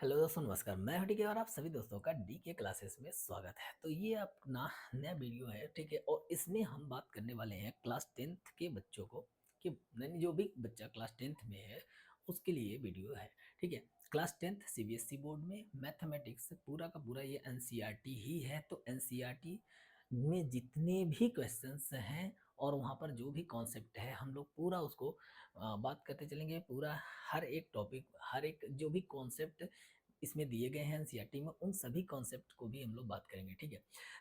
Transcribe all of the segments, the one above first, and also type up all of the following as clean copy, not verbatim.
Hello दोस्तों, नमस्कार। मैं हूं डीके और आप सभी दोस्तों का डीके क्लासेस में स्वागत है। तो ये अपना नया वीडियो है, ठीक है। और इसमें हम बात करने वाले हैं क्लास 10th के बच्चों को कि नहीं, जो भी बच्चा क्लास 10th में है उसके लिए वीडियो है, ठीक है। क्लास 10th सीबीएसई बोर्ड में मैथमेटिक्स पूरा का पूरा ये एनसीईआरटी ही है। तो एनसीईआरटी में जितने भी क्वेश्चंस हैं और वहाँ पर जो भी कॉन्सेप्ट है हम लोग पूरा उसको बात करते चलेंगे। पूरा हर एक टॉपिक, हर एक जो भी कॉन्सेप्ट इसमें दिए गए हैं एनसीईआरटी में, उन सभी कॉन्सेप्ट को भी हम लोग बात करेंगे, ठीक है।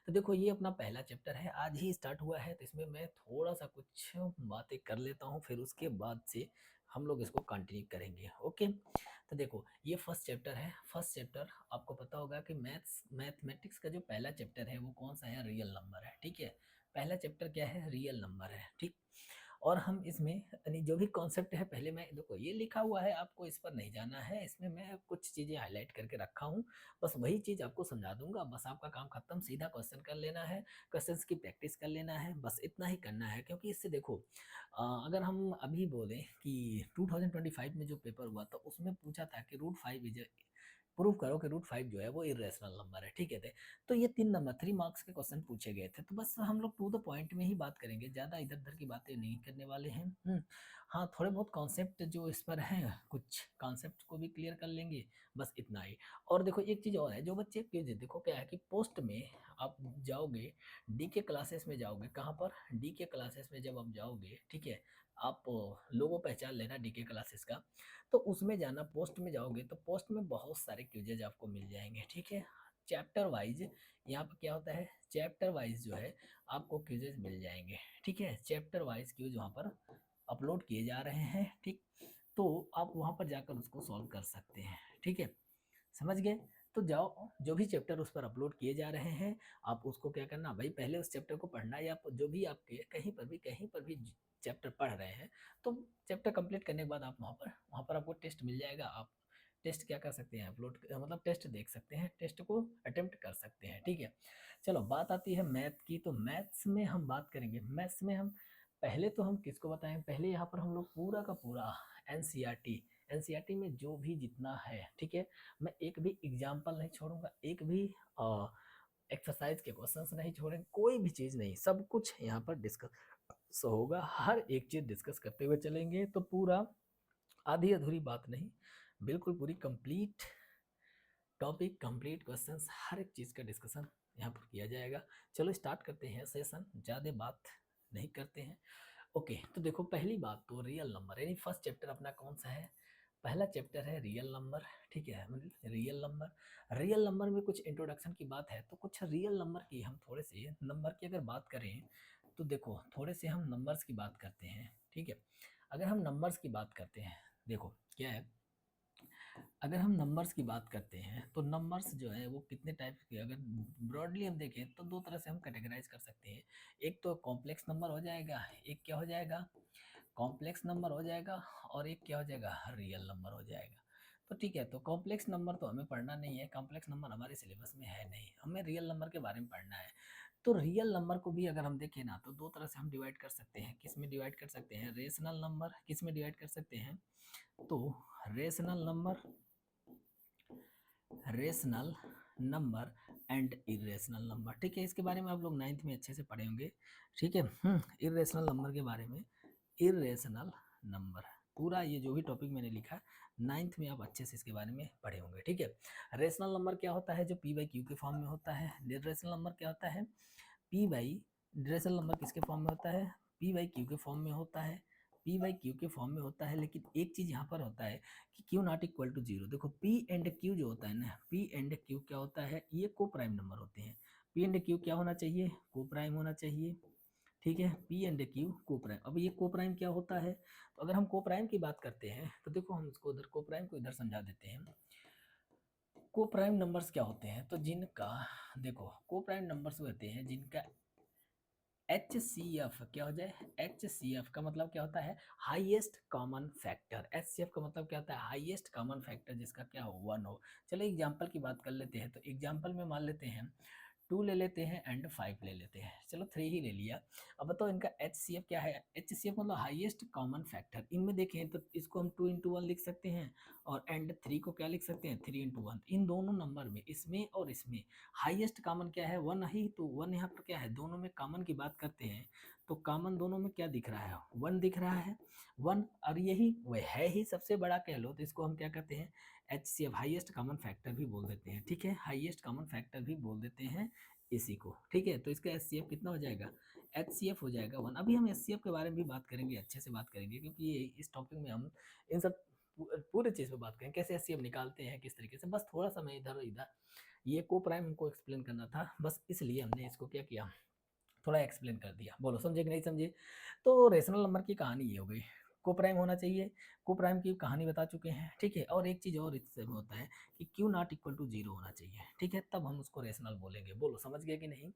तो देखो, ये अपना पहला चैप्टर है, आज ही स्टार्ट हुआ है। तो इसमें मैं थोड़ा सा कुछ बातें कर लेता हूँ, फिर उसके बाद से हम लोग इसको कंटिन्यू करेंगे, ओके। तो देखो, ये फर्स्ट चैप्टर है। फर्स्ट चैप्टर आपको पता होगा कि मैथमेटिक्स का जो पहला चैप्टर है वो कौन सा है? रियल नंबर है, ठीक है। पहला चैप्टर क्या है? रियल नंबर है, ठीक। और हम इसमें यानी जो भी कॉन्सेप्ट है, पहले मैं देखो ये लिखा हुआ है, आपको इस पर नहीं जाना है। इसमें मैं कुछ चीज़ें हाईलाइट करके रखा हूँ, बस वही चीज़ आपको समझा दूंगा। बस आपका काम खत्म, सीधा क्वेश्चन कर लेना है, क्वेश्चंस की प्रैक्टिस कर लेना है, बस इतना ही करना है। क्योंकि इससे देखो, अगर हम अभी बोलें कि 2025 में जो पेपर हुआ था उसमें पूछा था कि रूट फाइव इज, प्रूव करो कि रूट फाइव जो है वो इरेशनल नंबर है, ठीक है। तो ये 3 मार्क्स के क्वेश्चन पूछे गए थे। तो बस हम लोग टू द पॉइंट में ही बात करेंगे, ज़्यादा इधर उधर की बातें नहीं करने वाले हैं। हाँ, थोड़े बहुत कॉन्सेप्ट जो इस पर हैं, कुछ कॉन्सेप्ट को भी क्लियर कर लेंगे, बस इतना ही। और देखो एक चीज़ और है, जो बच्चे देखो क्या है कि पोस्ट में आप जाओगे, डी के क्लासेस में जाओगे। कहाँ पर? डी के क्लासेस में जब आप जाओगे, ठीक है, आप लोगो पहचान लेना डी के क्लासेस का। तो उसमें जाना, पोस्ट में जाओगे तो पोस्ट में बहुत सारे क्विजेज आपको मिल जाएंगे, ठीक है। चैप्टर वाइज यहाँ पर क्या होता है, चैप्टर वाइज जो है आपको क्विजेज मिल जाएंगे, ठीक है। चैप्टर वाइज क्विज वहाँ पर अपलोड किए जा रहे हैं, ठीक। तो आप वहाँ पर जाकर उसको सॉल्व कर सकते हैं, ठीक है। समझ गए? तो जाओ, जो भी चैप्टर उस पर अपलोड किए जा रहे हैं, आप उसको क्या करना भाई, पहले उस चैप्टर को पढ़ना। या जो भी आपके कहीं पर भी चैप्टर पढ़ रहे हैं, तो चैप्टर कंप्लीट करने के बाद आप वहाँ पर आपको टेस्ट मिल जाएगा। आप टेस्ट क्या कर सकते हैं, अपलोड मतलब टेस्ट देख सकते हैं, टेस्ट को अटेम्प्ट कर सकते हैं, ठीक है। चलो, बात आती है मैथ की। तो मैथ्स में हम बात करेंगे। मैथ्स में हम पहले तो हम किसको बताएं, पहले यहाँ पर हम लोग पूरा का पूरा एनसीईआरटी, एनसीईआरटी में जो भी जितना है, ठीक है। मैं एक भी एग्जाम्पल नहीं छोड़ूंगा, एक भी एक्सरसाइज के क्वेश्चंस नहीं छोड़ेंगे, कोई भी चीज़ नहीं, सब कुछ यहाँ पर डिस्कस होगा। हर एक चीज़ डिस्कस करते हुए चलेंगे। तो पूरा आधी अधूरी बात नहीं, बिल्कुल पूरी कंप्लीट टॉपिक, कंप्लीट क्वेश्चंस, हर एक चीज़ का डिस्कशन यहाँ पर किया जाएगा। चलो स्टार्ट करते हैं सेशन, ज़्यादा बात नहीं करते हैं, ओके। तो देखो, पहली बात तो रियल नंबर, यानी फर्स्ट चैप्टर अपना कौन सा है? पहला चैप्टर है रियल नंबर, ठीक है। मतलब रियल नंबर, रियल नंबर में कुछ इंट्रोडक्शन की बात है। तो कुछ रियल नंबर की हम थोड़े से नंबर की अगर बात करें, तो देखो थोड़े से हम नंबर्स की बात करते हैं, ठीक है। अगर हम नंबर्स की बात करते हैं, देखो क्या है, अगर हम नंबर्स की बात करते हैं तो नंबर्स जो है वो कितने टाइप के, अगर ब्रॉडली हम देखें तो दो तरह से हम कैटेगराइज कर सकते हैं। एक तो कॉम्प्लेक्स नंबर हो जाएगा, एक क्या हो जाएगा, कॉम्प्लेक्स नंबर हो जाएगा, और एक क्या हो जाएगा, रियल नंबर हो जाएगा। तो ठीक है, तो कॉम्प्लेक्स नंबर तो हमें पढ़ना नहीं है, कॉम्प्लेक्स नंबर हमारे सिलेबस में है नहीं, हमें रियल नंबर के बारे में पढ़ना है। तो रियल नंबर को भी अगर हम देखें ना, तो दो तरह से हम डिवाइड कर सकते हैं। किस में डिवाइड कर सकते हैं? Rational number. किस में डिवाइड कर सकते हैं? तो rational number, rational number and irrational number, ठीक है। इसके बारे में आप लोग 9th में अच्छे से पढ़े होंगे, ठीक है। इरेशनल नंबर के बारे में, इरेशनल नंबर पूरा ये जो भी टॉपिक मैंने लिखा 9th में आप अच्छे से इसके बारे में पढ़े होंगे, ठीक है। रेशनल नंबर क्या होता है? जो पी बाई क्यू के फॉर्म में होता है। रेशनल नंबर क्या होता है? पी बाई, रेशनल नंबर किसके फॉर्म में होता है? पी बाई क्यू के फॉर्म में होता है, पी बाई क्यू के फॉर्म में होता है। लेकिन एक चीज़ यहाँ पर होता है कि q not equal to zero. देखो पी एंड क्यू जो होता है ना, पी एंड क्यू क्या होता है, ये को प्राइम नंबर होते हैं। पी एंड क्यू क्या होना चाहिए? को प्राइम होना चाहिए, ठीक है। पी एंड क्यू को प्राइम। अब ये को प्राइम क्या होता है? तो अगर हम को प्राइम की बात करते हैं तो देखो, हम इसको उधर को प्राइम को इधर समझा देते हैं। को प्राइम नंबर्स क्या होते हैं? तो जिनका, देखो को प्राइम नंबर्स होते हैं जिनका एच सी एफ क्या हो जाए, एच सी एफ का मतलब क्या होता है? Highest common factor. H C F का मतलब क्या होता है? हाईएस्ट कॉमन फैक्टर जिसका क्या हो, 1 हो। चलो एग्जाम्पल की बात कर लेते हैं। तो एग्जाम्पल में मान लेते हैं 2 ले लेते हैं एंड 5 ले लेते हैं। चलो 3 ही ले लिया। अब बताओ इनका HCF क्या है? HCF मतलब हाईएस्ट कॉमन फैक्टर। इनमें देखें तो इसको हम 2 इंटू 1 लिख सकते हैं और एंड 3 को क्या लिख सकते हैं? 3 इंटू 1। इन दोनों नंबर में, इसमें और इसमें हाईएस्ट कॉमन क्या है? 1 ही तो 1 यहाँ पर क्या है? दोनों में कॉमन की बात करते हैं तो कॉमन दोनों में क्या दिख रहा है? 1 दिख रहा है। 1 और यही वह है ही सबसे बड़ा कह लो तो इसको हम क्या कहते हैं? HCF हाईएस्ट कॉमन फैक्टर भी बोल देते हैं। ठीक है, हाईएस्ट कॉमन फैक्टर भी बोल देते हैं इसी को। ठीक है, तो इसका HCF कितना हो जाएगा? HCF हो जाएगा 1। अभी हम HCF के बारे में भी बात करेंगे, अच्छे से बात करेंगे, क्योंकि ये इस टॉपिक में हम इन सब पूरे चीज़ पे बात करेंगे, कैसे HCF निकालते हैं, किस तरीके से। बस थोड़ा सा मैं इधर इधर ये को प्राइम हमको एक्सप्लेन करना था, बस इसलिए हमने इसको क्या किया, थोड़ा एक्सप्लेन कर दिया। बोलो समझे कि नहीं समझे? तो रेशनल नंबर की कहानी ये हो गई, को प्राइम होना चाहिए, को प्राइम की कहानी बता चुके हैं। ठीक है, और एक चीज़ और इससे होता है कि q not equal to zero होना चाहिए। ठीक है, तब हम उसको रेशनल बोलेंगे। बोलो समझ गए कि नहीं?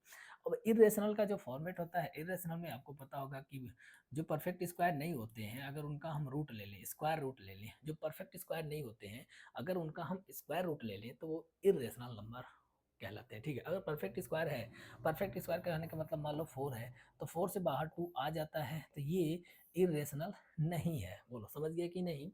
अब इरेशनल का जो फॉर्मेट होता है, इरेशनल में आपको पता होगा कि जो परफेक्ट स्क्वायर नहीं होते हैं, अगर उनका हम रूट ले लें, स्क्वायर रूट ले लें, जो परफेक्ट स्क्वायर नहीं होते हैं अगर उनका हम स्क्वायर रूट ले लें तो वो इरेशनल नंबर कहलाते हैं। ठीक है, अगर परफेक्ट स्क्वायर है, परफेक्ट स्क्वायर कहने का मतलब मान लो 4 है तो 4 से बाहर 2 आ जाता है तो ये इरेशनल नहीं है। बोलो समझ गए कि नहीं?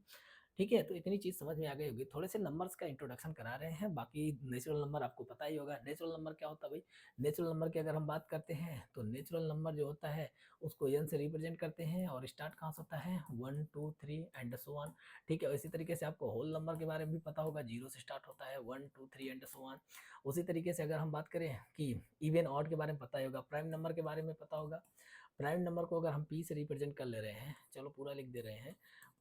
ठीक है, तो इतनी चीज़ समझ में आ गई होगी। थोड़े से नंबर्स का इंट्रोडक्शन करा रहे हैं, बाकी नेचुरल नंबर आपको पता ही होगा। नेचुरल नंबर क्या होता है भाई? नेचुरल नंबर की अगर हम बात करते हैं तो नेचुरल नंबर जो होता है उसको n से रिप्रेजेंट करते हैं और स्टार्ट कहाँ से होता है? 1 2 3 एंड सो ऑन। ठीक है, इसी तरीके से आपको होल नंबर के बारे में भी पता होगा, 0 से स्टार्ट होता है, 1 2 3 एंड सो ऑन। उसी तरीके से अगर हम बात करें कि इवन ऑड के बारे में पता ही होगा, प्राइम नंबर के बारे में पता होगा। प्राइम नंबर को अगर हम p से रिप्रेजेंट कर ले रहे हैं, चलो पूरा लिख दे रहे हैं।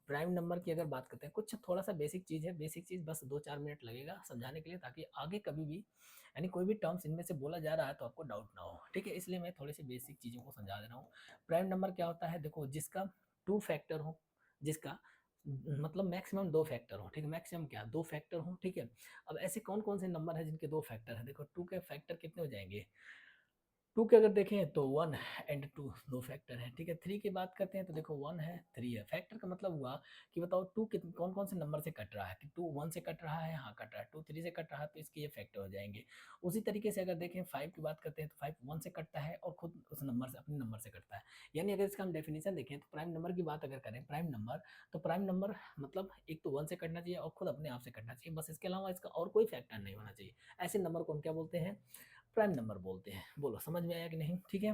प्राइम नंबर की अगर बात करते हैं, कुछ थोड़ा सा बेसिक चीज़ है, बेसिक चीज़ बस 2-4 मिनट लगेगा समझाने के लिए, ताकि आगे कभी भी यानी कोई भी टर्म्स इनमें से बोला जा रहा है तो आपको डाउट ना हो। ठीक है, इसलिए मैं थोड़ी सी बेसिक चीज़ों को समझा दे रहा हूँ। प्राइम नंबर क्या होता है? देखो, जिसका 2 फैक्टर हो, जिसका मतलब मैक्सिमम 2 फैक्टर हो। ठीक है, मैक्सिमम क्या? 2 फैक्टर हो। ठीक है, अब ऐसे कौन कौन से नंबर है जिनके 2 फैक्टर है? देखो 2 के फैक्टर कितने हो जाएंगे? 2 के अगर देखें तो 1 एंड 2 दो फैक्टर है। ठीक है, 3 की बात करते हैं तो देखो 1 है, 3 है। फैक्टर का मतलब हुआ कि बताओ 2 कौन कौन से नंबर से कट रहा है? कि 2 1 से कट रहा है, हाँ कट रहा है। 2 3 से कट रहा है तो इसके ये फैक्टर हो जाएंगे। उसी तरीके से अगर देखें 5 की बात करते हैं तो 5 1 से कटता है और खुद उस नंबर से, अपने नंबर से कटता है। यानी अगर इसका हम डेफिनेशन देखें तो प्राइम नंबर की बात अगर करें, प्राइम नंबर, तो प्राइम नंबर मतलब एक तो 1 से कटना चाहिए और खुद अपने आप से कटना चाहिए, बस। इसके अलावा इसका और कोई फैक्टर नहीं होना चाहिए। ऐसे नंबर को हम क्या बोलते हैं? प्राइम नंबर बोलते हैं। बोलो समझ में आया कि नहीं? ठीक है,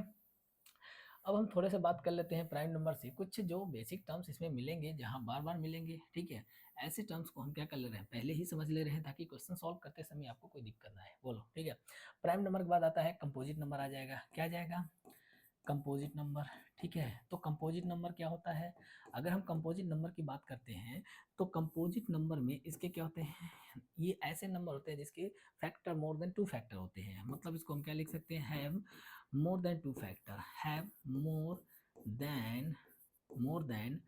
अब हम थोड़े से बात कर लेते हैं प्राइम नंबर से। कुछ जो बेसिक टर्म्स इसमें मिलेंगे, जहाँ बार बार मिलेंगे। ठीक है, ऐसे टर्म्स को हम क्या कर ले रहे हैं, पहले ही समझ ले रहे हैं, ताकि क्वेश्चन सॉल्व करते समय आपको कोई दिक्कत ना आए। बोलो ठीक है। प्राइम नंबर के बाद आता है कंपोजिट नंबर, आ जाएगा। क्या आ जाएगा? Composite number. ठीक है, तो कंपोजिट नंबर क्या होता है? अगर हम कंपोजिट नंबर की बात करते हैं तो कंपोजिट नंबर में इसके क्या होते हैं? ये ऐसे नंबर होते हैं जिसके फैक्टर मोर देन 2 फैक्टर होते हैं। मतलब इसको हम क्या लिख सकते हैं? Have more than 2 factor, have then more than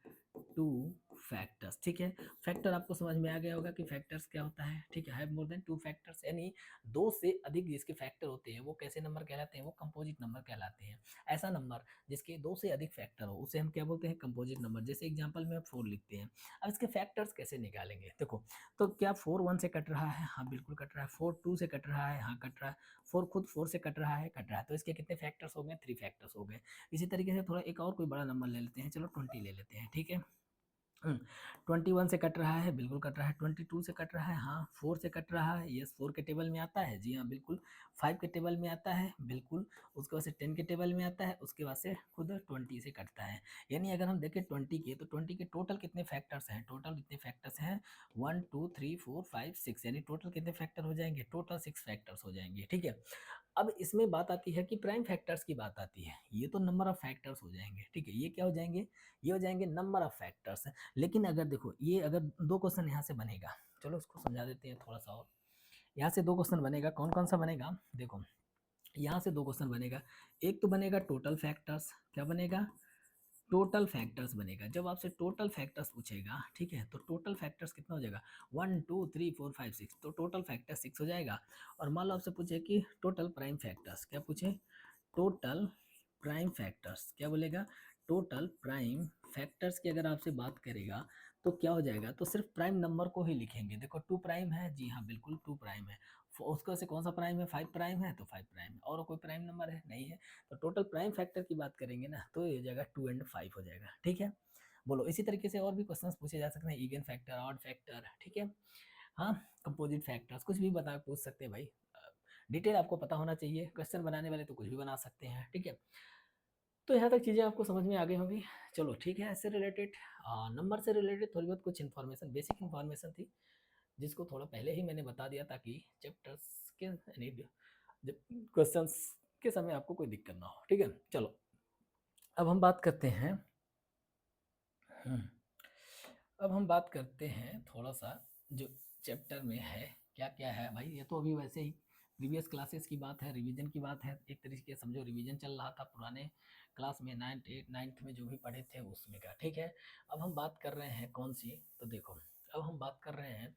2 factors. ठीक है, फैक्टर आपको समझ में आ गया होगा कि फैक्टर्स क्या होता है। ठीक है, हैव मोर देन 2 फैक्टर्स यानी 2 से अधिक जिसके फैक्टर होते हैं वो कैसे नंबर कहलाते हैं? वो कंपोजिट नंबर कहलाते हैं। ऐसा नंबर जिसके 2 से अधिक फैक्टर हो उसे हम क्या बोलते हैं? Composite number. जैसे एग्जांपल में 4 लिखते हैं। अब इसके फैक्टर्स कैसे निकालेंगे? देखो, तो क्या 4 1 से कट रहा है? हाँ बिल्कुल कट रहा है। 4 2 से कट रहा है? हाँ कट रहा है। 4 खुद 4 से कट रहा है? कट रहा है। तो इसके कितने फैक्टर्स हो गए? 3 फैक्टर्स हो गए। इसी तरीके से थोड़ा एक और कोई बड़ा नंबर ले लेते हैं, चलो 20 ले लेते हैं। ठीक है, 21 से कट रहा है? बिल्कुल कट रहा है। 22 से कट रहा है? हाँ। 4 से कट रहा है? यस, 4 के टेबल में आता है। जी हाँ बिल्कुल। 5 के टेबल में आता है? बिल्कुल। उसके बाद से 10 के टेबल में आता है, उसके बाद से खुद 20 से कटता है। यानी अगर हम देखें 20 के, तो 20 के टोटल कितने फैक्टर्स हैं? टोटल कितने फैक्टर्स हैं? 1 2 3 4 5 6, यानी टोटल कितने फैक्टर हो जाएंगे? टोटल 6 फैक्टर्स हो जाएंगे। ठीक है, अब इसमें बात आती है कि प्राइम फैक्टर्स की बात आती है। ये तो नंबर ऑफ फैक्टर्स हो जाएंगे। ठीक है, ये क्या हो जाएंगे? ये हो जाएंगे नंबर ऑफ फैक्टर्स। लेकिन अगर देखो, ये अगर 2 क्वेश्चन यहाँ से बनेगा, चलो उसको समझा देते हैं थोड़ा सा और। यहाँ से 2 क्वेश्चन बनेगा, कौन कौन सा बनेगा? देखो, यहाँ से 2 क्वेश्चन बनेगा। एक तो बनेगा टोटल फैक्टर्स। क्या बनेगा? टोटल फैक्टर्स बनेगा। जब आपसे टोटल फैक्टर्स पूछेगा, ठीक है, तो टोटल फैक्टर्स कितना हो जाएगा? 1 2 3 4 5 6, तो टोटल फैक्टर 6 हो जाएगा। और मान लो आपसे पूछे कि टोटल प्राइम फैक्टर्स, क्या पूछे? टोटल प्राइम फैक्टर्स, क्या बोलेगा? टोटल प्राइम फैक्टर्स की अगर आपसे बात करेगा तो क्या हो जाएगा? तो सिर्फ प्राइम नंबर को ही लिखेंगे। देखो 2 प्राइम है, जी हाँ बिल्कुल 2 प्राइम है। उसका से कौन सा प्राइम है, 5 प्राइम है तो 5 प्राइम है, और कोई प्राइम नंबर है नहीं है, तो टोटल प्राइम फैक्टर की बात करेंगे ना तो ये हो जाएगा 2 एंड 5 हो जाएगा। ठीक है, बोलो इसी तरीके से और भी क्वेश्चंस पूछे जा सकते हैं, इवन फैक्टर, ऑड फैक्टर, ठीक है, हाँ, कंपोजिट फैक्टर्स, कुछ भी बता पूछ सकते हैं भाई। डिटेल आपको पता होना चाहिए, क्वेश्चन बनाने वाले तो कुछ भी बना सकते हैं। ठीक है, तो यहाँ तक चीज़ें आपको समझ में आ गई होंगी। चलो ठीक है, ऐसे रिलेटेड नंबर से रिलेटेड थोड़ी बहुत कुछ इन्फॉर्मेशन, बेसिक इन्फॉर्मेशन थी, जिसको थोड़ा पहले ही मैंने बता दिया ताकि चैप्टर्स के यानी जब क्वेश्चंस के समय आपको कोई दिक्कत ना हो। ठीक है, चलो अब हम बात करते हैं हम्म, अब हम बात करते हैं थोड़ा सा जो चैप्टर में है क्या क्या है भाई। ये तो अभी वैसे ही प्रीवियस क्लासेस की बात है, रिवीजन की बात है, एक तरीके से समझो रिवीजन चल रहा था पुराने क्लास में, 9th 8th 9th में जो भी पढ़े थे उसमें का। ठीक है, अब हम बात कर रहे हैं कौन सी, तो देखो अब हम बात कर रहे हैं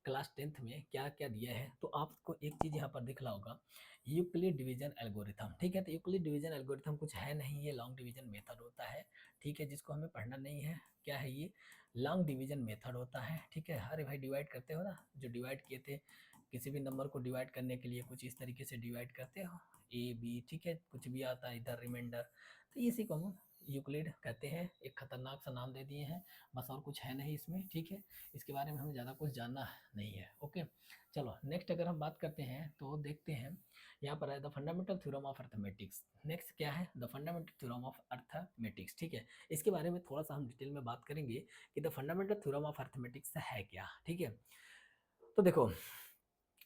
क्लास 10th में क्या क्या दिया है। तो आपको एक चीज़ यहाँ पर दिख रहा होगा, यूक्लिड डिवीजन एल्गोरिथम। ठीक है, तो यूक्लिड डिवीजन एल्गोरिथम कुछ है नहीं, ये लॉन्ग डिवीजन मेथड होता है। ठीक है, जिसको हमें पढ़ना नहीं है, क्या है ये, लॉन्ग डिवीजन मेथड होता है। ठीक है, अरे भाई डिवाइड करते हो ना, जो डिवाइड किए थे किसी भी नंबर को डिवाइड करने के लिए कुछ इस तरीके से डिवाइड करते हो, ए बी, ठीक है, कुछ भी आता है इधर रिमाइंडर, तो इसी को हम यूक्लिड कहते हैं। एक खतरनाक सा नाम दे दिए हैं बस, और कुछ है नहीं इसमें। ठीक है, इसके बारे में हमें ज़्यादा कुछ जानना नहीं है। ओके, चलो नेक्स्ट अगर हम बात करते हैं तो देखते हैं यहाँ पर है the fundamental theorem of arithmetics. Next क्या है, the fundamental theorem of arithmetics. ठीक है, इसके बारे में थोड़ा सा हम डिटेल में बात करेंगे कि the fundamental theorem of arithmetics है क्या। ठीक है, तो देखो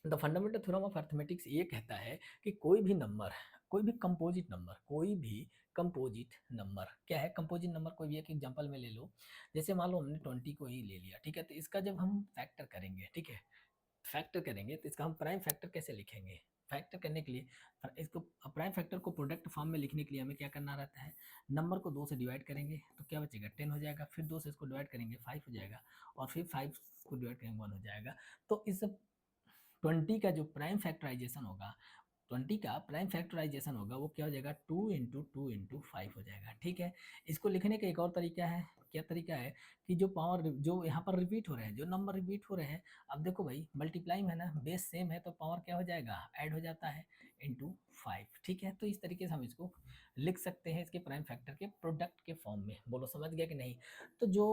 the fundamental theorem of arithmetics ये कहता है कि कोई भी नंबर, कोई भी कंपोजिट नंबर, कोई भी कंपोजिट नंबर, क्या है कंपोजिट नंबर, कोई भी एक एग्जांपल में ले लो, जैसे मान लो हमने 20 को ही ले लिया। ठीक है, तो इसका जब हम फैक्टर करेंगे, ठीक है, फैक्टर करेंगे तो इसका हम प्राइम फैक्टर कैसे लिखेंगे। फैक्टर करने के लिए इसको प्राइम फैक्टर को प्रोडक्ट फॉर्म में लिखने के लिए हमें क्या करना रहता है, नंबर को 2 से डिवाइड करेंगे तो क्या बचेगा 10 हो जाएगा, फिर 2 से इसको डिवाइड करेंगे 5 हो जाएगा, और फिर 5 को डिवाइड करेंगे 1 हो जाएगा। तो इस 20 का जो प्राइम फैक्टराइजेशन होगा, 20 का प्राइम फैक्टराइजेशन होगा वो क्या हो जाएगा, 2 × 2 × 5 हो जाएगा। ठीक है, इसको लिखने का एक और तरीका है, क्या तरीका है कि जो पावर जो यहाँ पर रिपीट हो रहे हैं, जो नंबर रिपीट हो रहे हैं, अब देखो भाई मल्टीप्लाई में है ना, बेस सेम है तो पावर क्या हो जाएगा, ऐड हो जाता है ×5। ठीक है, तो इस तरीके से हम इसको लिख सकते हैं इसके प्राइम फैक्टर के प्रोडक्ट के फॉर्म में। बोलो समझ गया कि नहीं। तो जो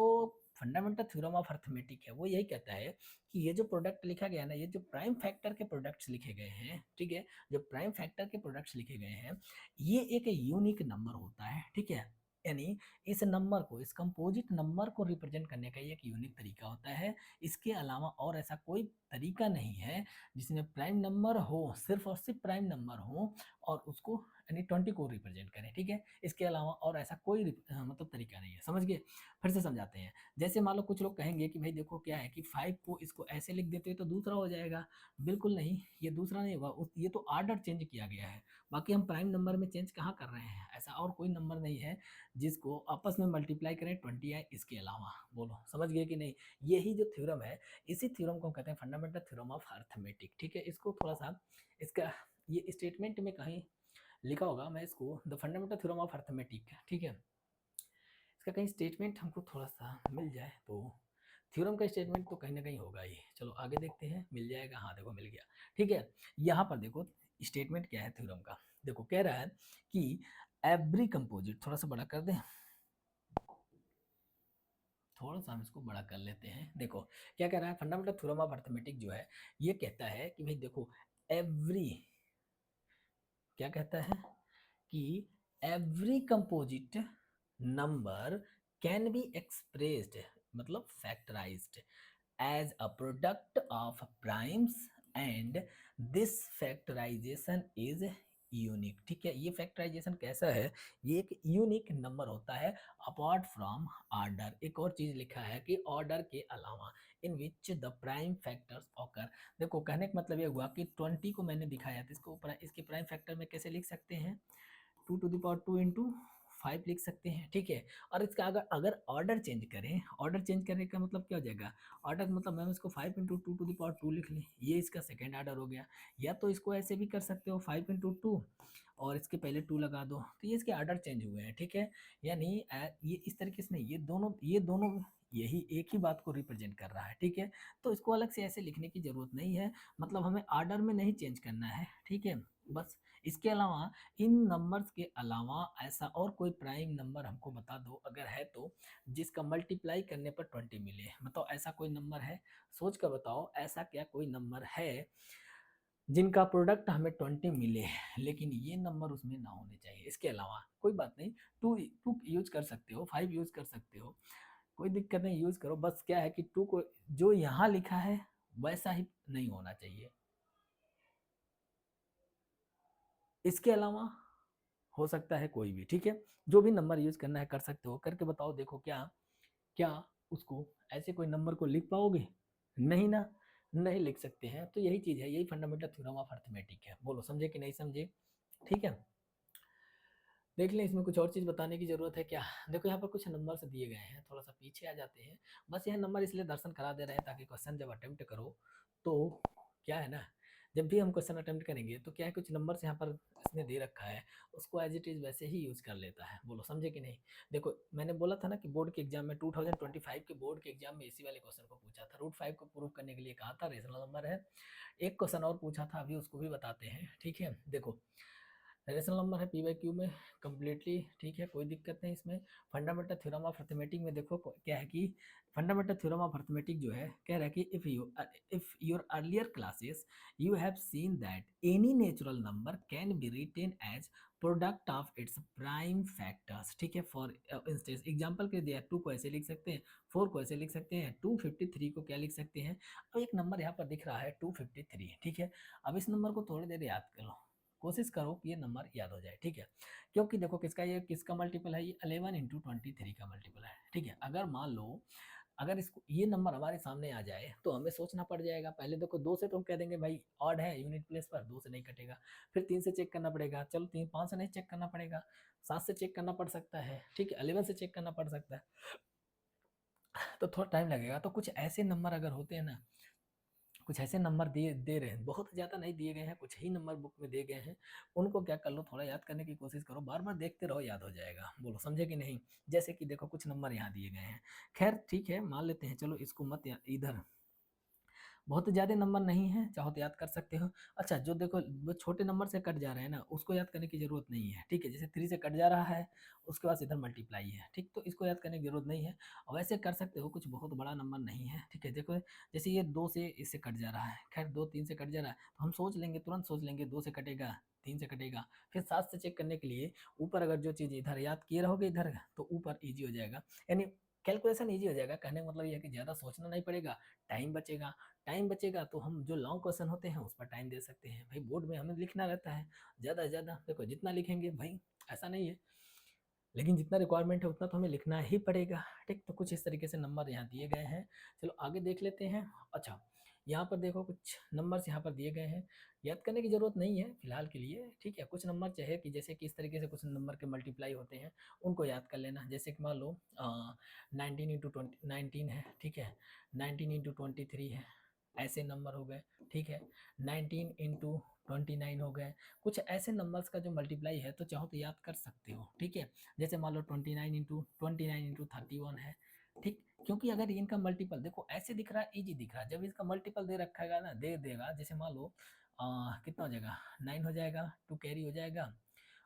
फंडामेंटल थ्योरम ऑफ अर्थमेटिक है वो यही कहता है कि ये जो प्रोडक्ट लिखा गया है ना, ये जो प्राइम फैक्टर के प्रोडक्ट्स लिखे गए हैं, ठीक है, जो प्राइम फैक्टर के प्रोडक्ट्स लिखे गए हैं, ये एक यूनिक नंबर होता है। ठीक है, यानी इस नंबर को, इस कंपोजिट नंबर को रिप्रेजेंट करने का ये एक यूनिक तरीका होता है। इसके अलावा और ऐसा कोई तरीका नहीं है जिसमें प्राइम नंबर हो, सिर्फ और सिर्फ प्राइम नंबर हो और उसको यानी 20 को रिप्रेजेंट करें। ठीक है, इसके अलावा और ऐसा कोई मतलब तरीका नहीं है। समझ गए, फिर से समझाते हैं। जैसे मान लो कुछ लोग कहेंगे कि भाई देखो क्या है कि 5 को इसको ऐसे लिख देते तो दूसरा हो जाएगा, बिल्कुल नहीं, ये दूसरा नहीं होगा, ये तो आर्डर चेंज किया गया है। बाकी हम प्राइम नंबर में चेंज कहाँ कर रहे हैं, ऐसा और कोई नंबर नहीं है जिसको आपस में मल्टीप्लाई करें 20 आए इसके अलावा। बोलो समझ गए कि नहीं। यही जो थ्योरम है, इसी थ्योरम को कहते हैं फंडामेंटल थ्योरम ऑफ अर्थमेटिक। ठीक है, इसको थोड़ा सा, इसका ये स्टेटमेंट में कहीं लिखा होगा, मैं इसको the fundamental theorem of arithmetic, ठीक है, इसका कहीं स्टेटमेंट हमको थोड़ा सा मिल जाए तो, थ्योरम का स्टेटमेंट तो कहीं ना कहीं होगा ही। चलो आगे देखते हैं, मिल जाएगा, हाँ देखो मिल गया। ठीक है, यहाँ पर देखो स्टेटमेंट क्या है थ्योरम का, देखो कह रहा है कि एवरी कंपोजिट, थोड़ा सा बड़ा कर दें, थोड़ा सा हम इसको बड़ा कर लेते हैं। देखो क्या कह रहा है, फंडामेंटल थ्योरम ऑफ अर्थमेटिक जो है ये कहता है कि भाई देखो एवरी, क्या कहता है कि every composite number can be expressed, मतलब factorised as a product of primes and this factorisation is unique. ठीक है, ये फैक्टराइजेशन कैसा है, ये एक यूनिक नंबर होता है अपार्ट फ्रॉम ऑर्डर। एक और चीज लिखा है कि ऑर्डर के अलावा, in which the prime factors occur. देखो कहने का मतलब ये हुआ कि 20 को मैंने दिखाया था, इसको इसके प्राइम फैक्टर में कैसे लिख सकते हैं, 2 to the power 2 × 5 लिख सकते हैं। ठीक है, और इसका अगर अगर ऑर्डर चेंज करें, ऑर्डर चेंज करने का मतलब क्या हो जाएगा, ऑर्डर मतलब मैम इसको 5 × 2 to the power 2 लिख लें, ये इसका सेकेंड ऑर्डर हो गया। या तो इसको ऐसे भी कर सकते हो 5 × 2 और इसके पहले 2 लगा दो, तो ये इसके ऑर्डर चेंज हुए हैं। ठीक है, यानी ये इस तरीके से नहीं, ये दोनों यही एक ही बात को रिप्रेजेंट कर रहा है, ठीक है। तो इसको अलग से ऐसे लिखने की ज़रूरत नहीं है, मतलब हमें आर्डर में नहीं चेंज करना है, ठीक है। बस इसके अलावा इन नंबर्स के अलावा ऐसा और कोई प्राइम नंबर हमको बता दो अगर है तो, जिसका मल्टीप्लाई करने पर 20 मिले। बताओ ऐसा कोई नंबर है, सोच कर बताओ ऐसा क्या कोई नंबर है जिनका प्रोडक्ट हमें 20 मिले लेकिन ये नंबर उसमें ना होने चाहिए। इसके अलावा कोई बात नहीं, टू टू यूज कर सकते हो, 5 यूज कर सकते हो, कोई दिक्कत नहीं, यूज करो। बस क्या है कि टू को जो यहाँ लिखा है वैसा ही नहीं होना चाहिए। इसके अलावा हो सकता है कोई भी, ठीक है। जो भी नंबर यूज करना है कर सकते हो, करके बताओ। देखो क्या क्या उसको ऐसे कोई नंबर को लिख पाओगे? नहीं ना, नहीं लिख सकते हैं। तो यही चीज है, यही फंडामेंटल थ्योरम ऑफ अर्थमेटिक है। बोलो समझे कि नहीं समझे? ठीक है, देख लें इसमें कुछ और चीज़ बताने की ज़रूरत है क्या? देखो यहाँ पर कुछ नंबर्स दिए गए हैं, थोड़ा सा पीछे आ जाते हैं। बस यह नंबर इसलिए दर्शन करा दे रहे हैं ताकि क्वेश्चन जब अटेम्प्ट करो तो क्या है ना, जब भी हम क्वेश्चन अटेम्प्ट करेंगे तो क्या है, कुछ नंबर्स यहाँ पर इसने दे रखा है, उसको एज इट इज़ वैसे ही यूज़ कर लेता है। बोलो समझे कि नहीं? देखो मैंने बोला था ना कि बोर्ड के एग्जाम में 2025 के बोर्ड के एग्जाम में इसी वाले क्वेश्चन को पूछा था। रूट 5 को प्रूव करने के लिए कहा था, रेशनल नंबर है। एक क्वेश्चन और पूछा था, अभी उसको भी बताते हैं, ठीक है। देखो रेशनल नंबर है पी बाई क्यू में कम्प्लीटली, ठीक है, कोई दिक्कत नहीं इसमें। फंडामेंटल थ्योरम ऑफ अर्थमेटिक में देखो क्या है कि फंडामेंटल थ्योरम ऑफ अर्थमेटिक जो है कह रहा है कि if your earlier classes you have seen that any natural number can be written as product of its prime factors, ठीक है। फॉर इंस्टेंस एग्जांपल के दिया, 2 को ऐसे लिख सकते हैं, 4 को ऐसे लिख सकते हैं, 253 को क्या लिख सकते हैं। अब एक नंबर यहाँ पर दिख रहा है 253, ठीक है। अब इस नंबर को थोड़ी देर याद करो, कोशिश करो कि ये नंबर याद हो जाए, ठीक है। क्योंकि देखो किसका, ये किसका मल्टीपल है, ये 11 × 23 का मल्टीपल है, ठीक है। अगर मान लो अगर इसको ये नंबर हमारे सामने आ जाए तो हमें सोचना पड़ जाएगा। पहले देखो 2 से तो हम कह देंगे भाई ऑड है, यूनिट प्लेस पर 2 से नहीं कटेगा। फिर 3 से चेक करना पड़ेगा, चलो 3 5 से नहीं चेक करना पड़ेगा, 7 से चेक करना पड़ सकता है, ठीक है, 11 से चेक करना पड़ सकता है, तो थोड़ा टाइम लगेगा। तो कुछ ऐसे नंबर अगर होते हैं ना, कुछ ऐसे नंबर दिए दे रहे हैं, बहुत ज़्यादा नहीं दिए गए हैं, कुछ ही नंबर बुक में दिए गए हैं, उनको क्या कर लो, थोड़ा याद करने की कोशिश करो, बार बार देखते रहो, याद हो जाएगा। बोलो समझे कि नहीं? जैसे कि देखो कुछ नंबर यहाँ दिए गए हैं, खैर ठीक है मान लेते हैं, चलो इसको मत इधर बहुत ज़्यादा नंबर नहीं है, चाहो तो याद कर सकते हो। अच्छा जो देखो वो छोटे नंबर से कट जा रहे हैं ना, उसको याद करने की ज़रूरत नहीं है, ठीक है। जैसे 3 से कट जा रहा है, उसके बाद इधर मल्टीप्लाई है, ठीक, तो इसको याद करने की ज़रूरत नहीं है। और वैसे कर सकते हो, कुछ बहुत बड़ा नंबर नहीं है, ठीक है। देखो जैसे ये 2 से इससे कट जा रहा है, खैर 2 3 से कट जा रहा है, तो हम सोच लेंगे, तुरंत सोच लेंगे 2 से कटेगा, 3 से कटेगा, फिर 7 से चेक करने के लिए ऊपर अगर जो चीज़ इधर याद किए रहोगे इधर, तो ऊपर ईजी हो जाएगा, यानी कैलकुलेशन ईजी हो जाएगा। कहने का मतलब ये है कि ज़्यादा सोचना नहीं पड़ेगा, टाइम बचेगा। टाइम बचेगा तो हम जो लॉन्ग क्वेश्चन होते हैं उस पर टाइम दे सकते हैं। भाई बोर्ड में हमें लिखना रहता है ज़्यादा से ज़्यादा, देखो जितना लिखेंगे भाई ऐसा नहीं है, लेकिन जितना रिक्वायरमेंट है उतना तो हमें लिखना ही पड़ेगा, ठीक। तो कुछ इस तरीके से नंबर यहाँ दिए गए हैं, चलो आगे देख लेते हैं। अच्छा यहाँ पर देखो कुछ नंबर्स यहाँ पर दिए गए हैं, याद करने की ज़रूरत नहीं है फिलहाल के लिए, ठीक है। कुछ नंबर चाहे कि जैसे कि इस तरीके से कुछ नंबर के मल्टीप्लाई होते हैं, उनको याद कर लेना। जैसे कि मान लो 19 × 20 19 है, ठीक है, 19 × 23 है, ऐसे नंबर हो गए, ठीक है। 19 × 29 हो गए। कुछ ऐसे नंबर्स का जो मल्टीप्लाई है तो चाहो तो याद कर सकते हो, ठीक है। जैसे मान लो 29 × 31 है, ठीक। क्योंकि अगर इनका मल्टीपल देखो ऐसे दिख रहा है, इजी दिख रहा है, जब इसका मल्टीपल दे रखा है ना, दे देगा, जैसे मान लो कितना हो जाएगा, 9 हो जाएगा, 2 कैरी हो जाएगा,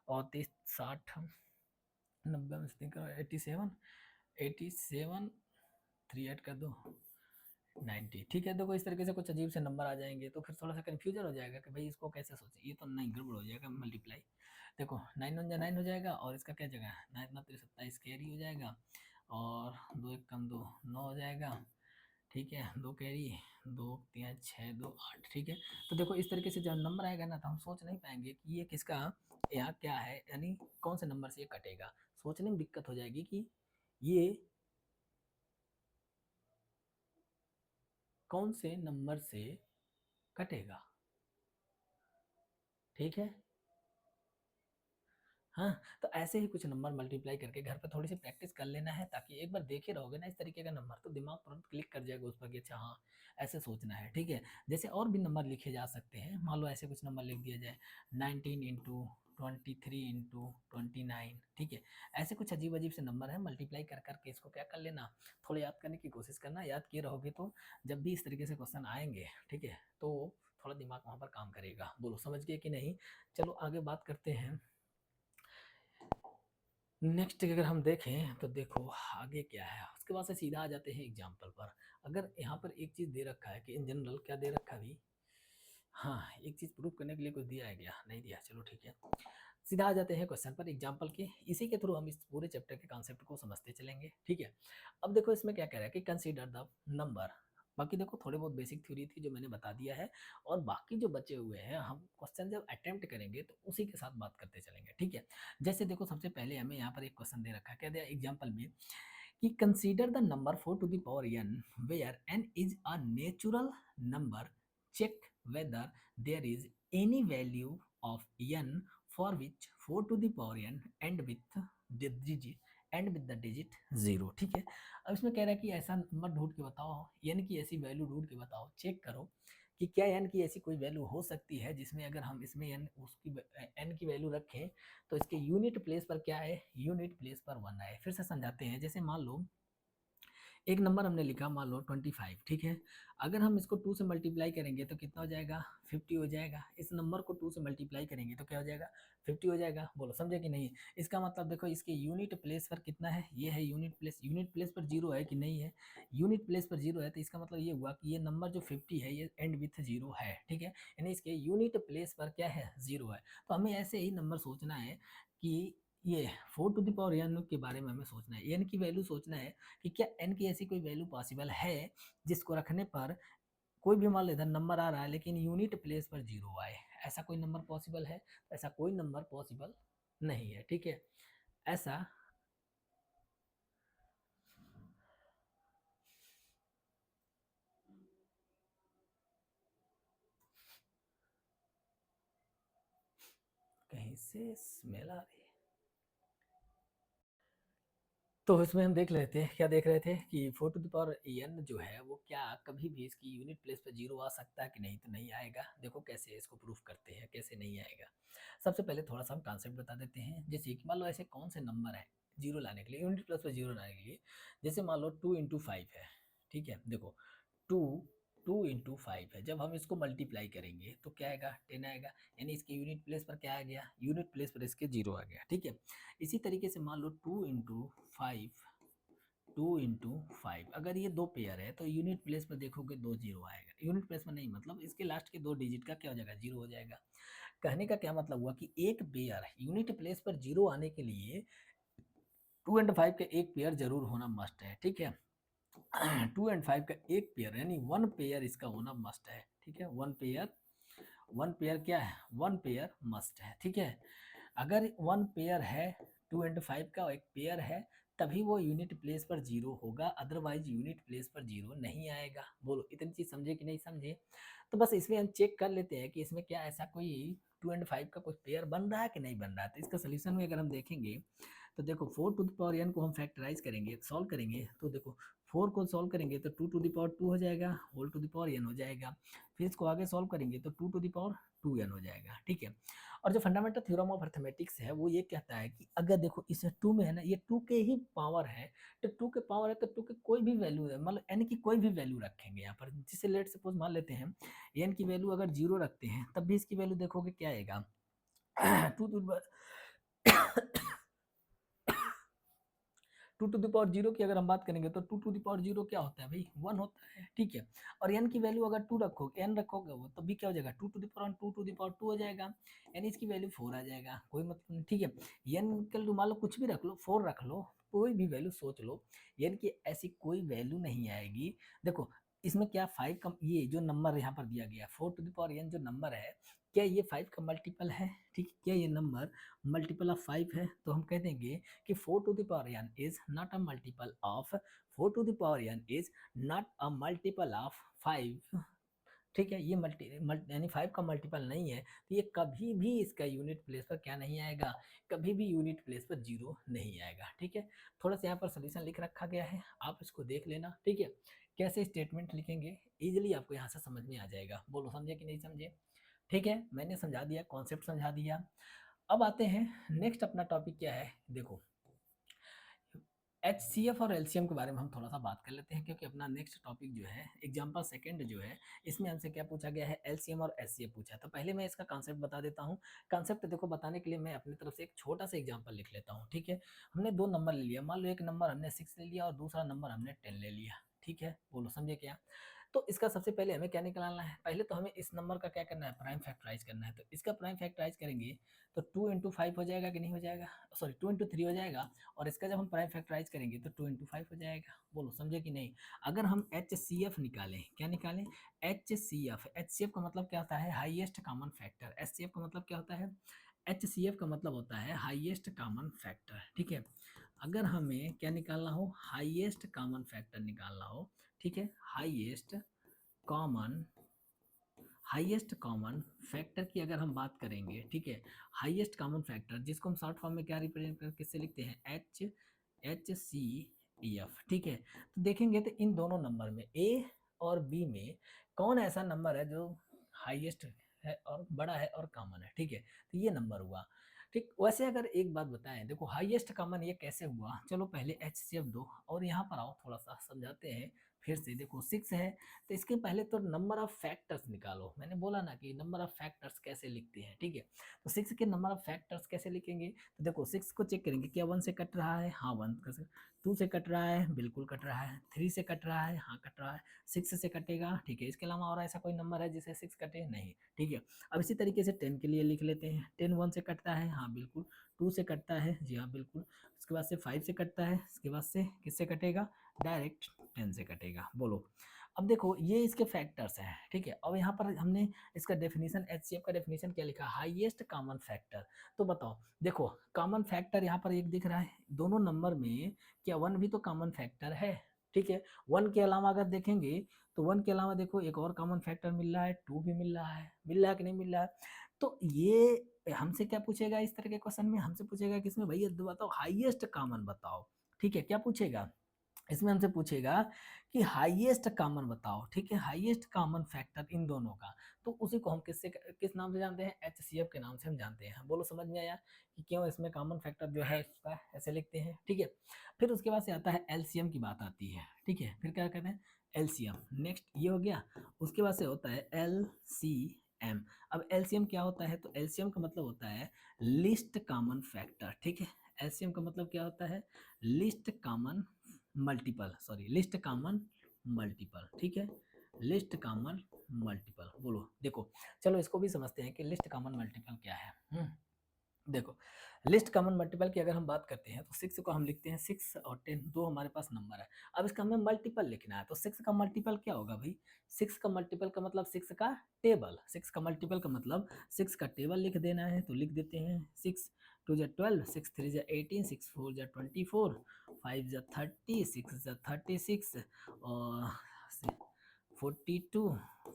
और 30 60 90 में से 3 करो 87, 87 3 ऐड कर दो 90, ठीक है। देखो इस तरीके से कुछ अजीब से नंबर आ जाएंगे तो फिर थोड़ा सा कन्फ्यूजन हो जाएगा कि भाई इसको कैसे सोचे, ये तो नहीं गड़बड़ हो जाएगा मल्टीप्लाई। देखो 9 × 9 हो जाएगा, और इसका क्या जगह है, 9 × 3 27 कैरी हो जाएगा, और 2 1 कम 2 9 हो जाएगा, ठीक है, 2 कैरी, 2 3 6 2 8, ठीक है। तो देखो इस तरीके से जब नंबर आएगा ना तो हम सोच नहीं पाएंगे कि ये किसका, यहाँ क्या है, यानी कौन से नंबर से ये कटेगा, सोचने में दिक्कत हो जाएगी कि ये कौन से नंबर से कटेगा, ठीक है। हाँ, तो ऐसे ही कुछ नंबर मल्टीप्लाई करके घर पे थोड़ी सी प्रैक्टिस कर लेना है, ताकि एक बार देखे रहोगे ना इस तरीके का नंबर, तो दिमाग तुरंत क्लिक कर जाएगा उस पर कि अच्छा हाँ ऐसे सोचना है, ठीक है। जैसे और भी नंबर लिखे जा सकते हैं, मान लो ऐसे कुछ नंबर लिख दिया जाए 19 इंटू 23 इंटू 29, ठीक है। ऐसे कुछ अजीब अजीब से नंबर है, मल्टीप्लाई कर करके इसको क्या कर लेना, थोड़ा याद करने की कोशिश करना, याद किए रहोगे तो जब भी इस तरीके से क्वेश्चन आएंगे, ठीक है, तो थोड़ा दिमाग वहाँ पर काम करेगा। बोलो समझ गए कि नहीं। चलो आगे बात करते हैं। नेक्स्ट अगर हम देखें तो देखो आगे क्या है, उसके बाद से सीधा आ जाते हैं एग्जाम्पल पर। अगर यहाँ पर एक चीज़ दे रखा है कि इन जनरल क्या दे रखा है अभी, हाँ एक चीज़ प्रूव करने के लिए कुछ दिया है क्या, नहीं दिया, चलो ठीक है। सीधा आ जाते हैं क्वेश्चन पर एग्जाम्पल के, इसी के थ्रू हम इस पूरे चैप्टर के कॉन्सेप्ट को समझते चलेंगे, ठीक है। अब देखो इसमें क्या कह रहा है कि कंसीडर द नंबर, बाकी देखो थोड़े बहुत बेसिक थ्योरी थी जो मैंने बता दिया है, और बाकी जो बचे हुए हैं हम क्वेश्चन जब अटेम्प्ट करेंगे तो उसी के साथ बात करते चलेंगे, ठीक है। जैसे देखो सबसे पहले हमें यहाँ पर एक क्वेश्चन दे रखा है, क्या दिया एग्जाम्पल में कि consider the number 4 to the power n where n is a natural number, check whether there is any value of n for which 4 to the power n end with the digit 0, ठीक है। अब इसमें कह रहा है कि ऐसा number ढूंढ के बताओ, n की ऐसी वैल्यू ढूंढ के बताओ, चेक करो कि क्या n की ऐसी कोई वैल्यू हो सकती है जिसमें अगर हम इसमें n उसकी n की वैल्यू रखें तो इसके यूनिट प्लेस पर क्या है, यूनिट प्लेस पर 1 आए। फिर से समझाते हैं, जैसे मान लो एक नंबर हमने लिखा मान लो 25, ठीक है। अगर हम इसको 2 से मल्टीप्लाई करेंगे तो कितना हो जाएगा, 50 हो जाएगा। इस नंबर को 2 से मल्टीप्लाई करेंगे तो क्या हो जाएगा, 50 हो जाएगा। बोलो समझे कि नहीं। इसका मतलब देखो इसके यूनिट प्लेस पर कितना है, ये है यूनिट प्लेस, यूनिट प्लेस पर जीरो है कि नहीं है, यूनिट प्लेस पर जीरो है, तो इसका मतलब ये हुआ कि ये नंबर जो 50 है ये एंड विथ जीरो है, ठीक है। यानी इसके यूनिट प्लेस पर क्या है, जीरो है। तो हमें ऐसे ही नंबर सोचना है कि ये 4 टू द पावर एन के बारे में हमें सोचना है, एन की वैल्यू सोचना है कि क्या एन की ऐसी कोई वैल्यू पॉसिबल है जिसको रखने पर कोई भी मान लो इधर नंबर आ रहा है लेकिन यूनिट प्लेस पर जीरो आए, ऐसा कोई नंबर पॉसिबल है, ऐसा कोई नंबर पॉसिबल नहीं है, ठीक है। ऐसा कहीं से स्मेल आ रही है, तो इसमें हम देख लेते हैं, क्या देख रहे थे कि 4 टू द पावर एन जो है वो क्या कभी भी इसकी यूनिट प्लेस पर जीरो आ सकता है कि नहीं, तो नहीं आएगा। देखो कैसे इसको प्रूफ करते हैं, कैसे नहीं आएगा। सबसे पहले थोड़ा सा हम कॉन्सेप्ट बता देते हैं, जैसे कि मान लो ऐसे कौन से नंबर है जीरो लाने के लिए, यूनिट प्लेस पर जीरो लाने के लिए। जैसे मान लो 2 इंटू 5 है, ठीक है। देखो टू 2 इंटू 5 है, जब हम इसको मल्टीप्लाई करेंगे तो क्या आएगा, 10 आएगा। यानी इसके यूनिट प्लेस पर क्या आ गया, यूनिट प्लेस पर इसके जीरो आ गया, ठीक है। इसी तरीके से मान लो 2 इंटू 5, 2 इंटू 5, अगर ये दो पेयर है तो यूनिट प्लेस पर देखोगे दो जीरो आएगा, यूनिट प्लेस पर नहीं मतलब इसके लास्ट के दो डिजिट का क्या हो जाएगा, जीरो हो जाएगा। कहने का क्या मतलब हुआ कि एक पेयर यूनिट प्लेस पर जीरो आने के लिए 2 एंड 5 का एक पेयर जरूर होना मस्ट है, ठीक है। 2 एंड 5 का एक पेयर यानी वन पेयर इसका होना मस्ट है, ठीक है। वन पेयर, वन पेयर क्या है, वन पेयर मस्ट है, ठीक है। अगर वन पेयर है 2 एंड 5 का एक पेयर है तभी वो यूनिट प्लेस पर जीरो होगा, अदरवाइज यूनिट प्लेस पर जीरो नहीं आएगा। बोलो इतनी चीज समझे कि नहीं समझे। तो बस इसमें हम चेक कर लेते हैं कि इसमें क्या ऐसा कोई 2 एंड 5 का कुछ पेयर बन रहा है कि नहीं बन रहा है। तो इसका सोल्यूशन में अगर हम देखेंगे तो देखो 4 टू द पावर एन को हम फैक्टराइज करेंगे, सॉल्व करेंगे, तो देखो 4 को सॉल्व करेंगे तो 2 टू द पावर 2 हो जाएगा, whole to the power n हो जाएगा। फिर इसको आगे सॉल्व करेंगे तो 2 टू द पावर 2n हो जाएगा, ठीक है। और जो फंडामेंटल थ्योरम ऑफ अर्थमेटिक्स है वो ये कहता है कि अगर देखो इस 2 में है ना, ये 2 के ही पावर है, तो 2 के पावर है तो 2 के कोई भी वैल्यू है, मतलब n की कोई भी वैल्यू रखेंगे यहाँ पर, जिसे लेट सपोज मान लेते हैं n की वैल्यू अगर 0 रखते हैं तब भी इसकी वैल्यू देखोगे क्या आएगा, 2 टू द पावर 0 की अगर हम बात करेंगे तो 2 टू द पावर 0 क्या होता है भाई, 1 होता है, ठीक है। और n की वैल्यू अगर 2 रखोगे, n रखोगे वो तब भी क्या हो जाएगा, 2 टू द पावर 2 हो जाएगा, यानी इसकी वैल्यू 4 आ जाएगा, कोई मतलब नहीं, ठीक है। n का मान लो कुछ भी रख लो, 4 रख लो, कोई भी वैल्यू सोच लो, n की ऐसी कोई वैल्यू नहीं आएगी। देखो इसमें क्या 5 का ये जो नंबर यहाँ पर दिया गया 4 टू द पावर n जो नंबर है, क्या ये 5 का मल्टीपल है, ठीक है। क्या ये नंबर मल्टीपल ऑफ 5 है, तो हम कह देंगे कि 4 to the power n is not a multiple of 4 to the power n is not a multiple of 5, ठीक है, ये यानी 5 का मल्टीपल नहीं है, तो ये कभी भी इसका यूनिट प्लेस पर क्या नहीं आएगा, कभी भी यूनिट प्लेस पर 0 नहीं आएगा। ठीक है, थोड़ा सा यहाँ पर सोल्यूशन लिख रखा गया है, आप इसको देख लेना। ठीक है, कैसे स्टेटमेंट लिखेंगे इजीली आपको यहाँ से समझ में आ जाएगा। बोलो समझे कि नहीं समझे? ठीक है, मैंने समझा दिया, कॉन्सेप्ट समझा दिया। अब आते हैं नेक्स्ट, अपना टॉपिक क्या है, देखो HCF और LCM के बारे में हम थोड़ा सा बात कर लेते हैं, क्योंकि अपना नेक्स्ट टॉपिक जो है एग्जाम्पल सेकंड जो है, इसमें हमसे क्या पूछा गया है, LCM और HCF पूछा है। तो पहले मैं इसका कॉन्सेप्ट बता देता हूँ। कॉन्सेप्ट देखो बताने के लिए मैं अपनी तरफ से एक छोटा सा एग्जाम्पल लिख लेता हूँ। ठीक है, हमने दो नंबर ले लिया, मान लो एक नंबर हमने 6 ले लिया और दूसरा नंबर हमने 10 ले लिया। ठीक है, बोलो समझे क्या? तो इसका सबसे पहले हमें क्या निकालना है, पहले तो हमें इस नंबर का क्या करना है, प्राइम फैक्टराइज करना है। तो इसका प्राइम फैक्टराइज करेंगे तो 2 इंटू 5 हो जाएगा कि नहीं हो जाएगा, सॉरी 2 इंटू 3 हो जाएगा, और इसका जब हम प्राइम फैक्टराइज करेंगे तो 2 इंटू 5 हो जाएगा। बोलो समझे कि नहीं? अगर हम HCF निकालें, क्या निकालें, HCF का मतलब क्या होता है, हाईएस्ट कॉमन फैक्टर। HCF का मतलब क्या होता है, HCF का मतलब होता है हाईएस्ट कॉमन फैक्टर। ठीक है, अगर हमें क्या निकालना हो, हाईएस्ट कॉमन फैक्टर निकालना हो, ठीक है, कॉमन हाईएस्ट कॉमन फैक्टर की अगर हम बात करेंगे, ठीक है, हाईएस्ट कॉमन फैक्टर जिसको हम शॉर्ट फॉर्म में क्या रिप्रेजेंट कर किससे लिखते हैं, HCF। ठीक है, तो देखेंगे तो इन दोनों नंबर में A और B में कौन ऐसा नंबर है जो हाईएस्ट है और बड़ा है और कॉमन है। ठीक है, तो ये नंबर हुआ। ठीक, वैसे अगर एक बात बताएं, देखो हाईएस्ट कॉमन ये कैसे हुआ, चलो पहले HCF दो और यहाँ पर आओ थोड़ा सा समझाते हैं फिर से। देखो 6 है, तो इसके पहले तो नंबर ऑफ फैक्टर्स निकालो। मैंने बोला ना कि नंबर ऑफ फैक्टर्स कैसे लिखते हैं। ठीक है, तो 6 के नंबर ऑफ फैक्टर्स कैसे लिखेंगे, तो देखो 6 को चेक करेंगे, क्या 1 से कट रहा है, हाँ 1 से, 2 से कट रहा है, बिल्कुल कट रहा है, 3 से कट रहा है, हाँ कट रहा है, 6 से कटेगा। ठीक है, इसके अलावा और ऐसा कोई नंबर है जिसे 6 कटे, नहीं। ठीक है, अब इसी तरीके से 10 के लिए लिख लेते हैं, 10 1 से कटता है, हाँ बिल्कुल, 2 से कटता है, जी हाँ बिल्कुल, उसके बाद से 5 से कटता है, उसके बाद से किससे कटेगा, डायरेक्ट 10 से कटेगा। बोलो, अब देखो ये इसके फैक्टर्स हैं। ठीक है, अब यहाँ पर हमने इसका डेफिनेशन, HCF का डेफिनेशन क्या लिखा, हाईएस्ट कॉमन फैक्टर। तो बताओ, देखो कॉमन फैक्टर यहाँ पर एक दिख रहा है, दोनों नंबर में क्या 1 भी तो कॉमन फैक्टर है। ठीक है, 1 के अलावा अगर देखेंगे तो 1 के अलावा देखो एक और कॉमन फैक्टर मिल रहा है, 2 भी मिल रहा है, मिल रहा है कि नहीं मिल रहा है। तो ये हमसे क्या पूछेगा इस तरह के क्वेश्चन में, हमसे पूछेगा किसमें भैया बताओ हाईएस्ट कॉमन बताओ। ठीक है, क्या पूछेगा इसमें, हमसे पूछेगा कि हाईएस्ट कॉमन बताओ। ठीक है, हाईएस्ट कॉमन फैक्टर इन दोनों का, तो उसी को हम किस नाम से जानते हैं, HCF के नाम से हम जानते हैं। बोलो समझ में आया कि क्यों इसमें कॉमन फैक्टर जो है इसका ऐसे लिखते हैं। ठीक है, फिर उसके बाद से आता है LCM की बात आती है। ठीक है, फिर क्या कहते हैं, LCM, नेक्स्ट ये हो गया। उसके बाद से होता है LCM। अब LCM क्या होता है, तो LCM का मतलब होता है लिस्ट कॉमन फैक्टर। ठीक है, LCM का मतलब क्या होता है, list common multiple, sorry list common multiple. ठीक है, लिस्ट कॉमन मल्टीपल। बोलो देखो, चलो इसको भी समझते हैं कि लिस्ट कॉमन मल्टीपल क्या है। देखो लिस्ट कॉमन मल्टीपल की अगर हम बात करते हैं तो 6 को हम लिखते हैं, 6 और 10 दो हमारे पास नंबर है। अब इसका हमें मल्टीपल लिखना है, तो 6 का मल्टीपल क्या होगा भाई, 6 का मल्टीपल का मतलब 6 का टेबल, 6 का मल्टीपल का मतलब 6 का टेबल लिख देना है। तो लिख देते हैं 6 2 जा 12, 6 3 जा 18, 6 4 जा 24, 5 जा 30, 6 जा 36 और 42,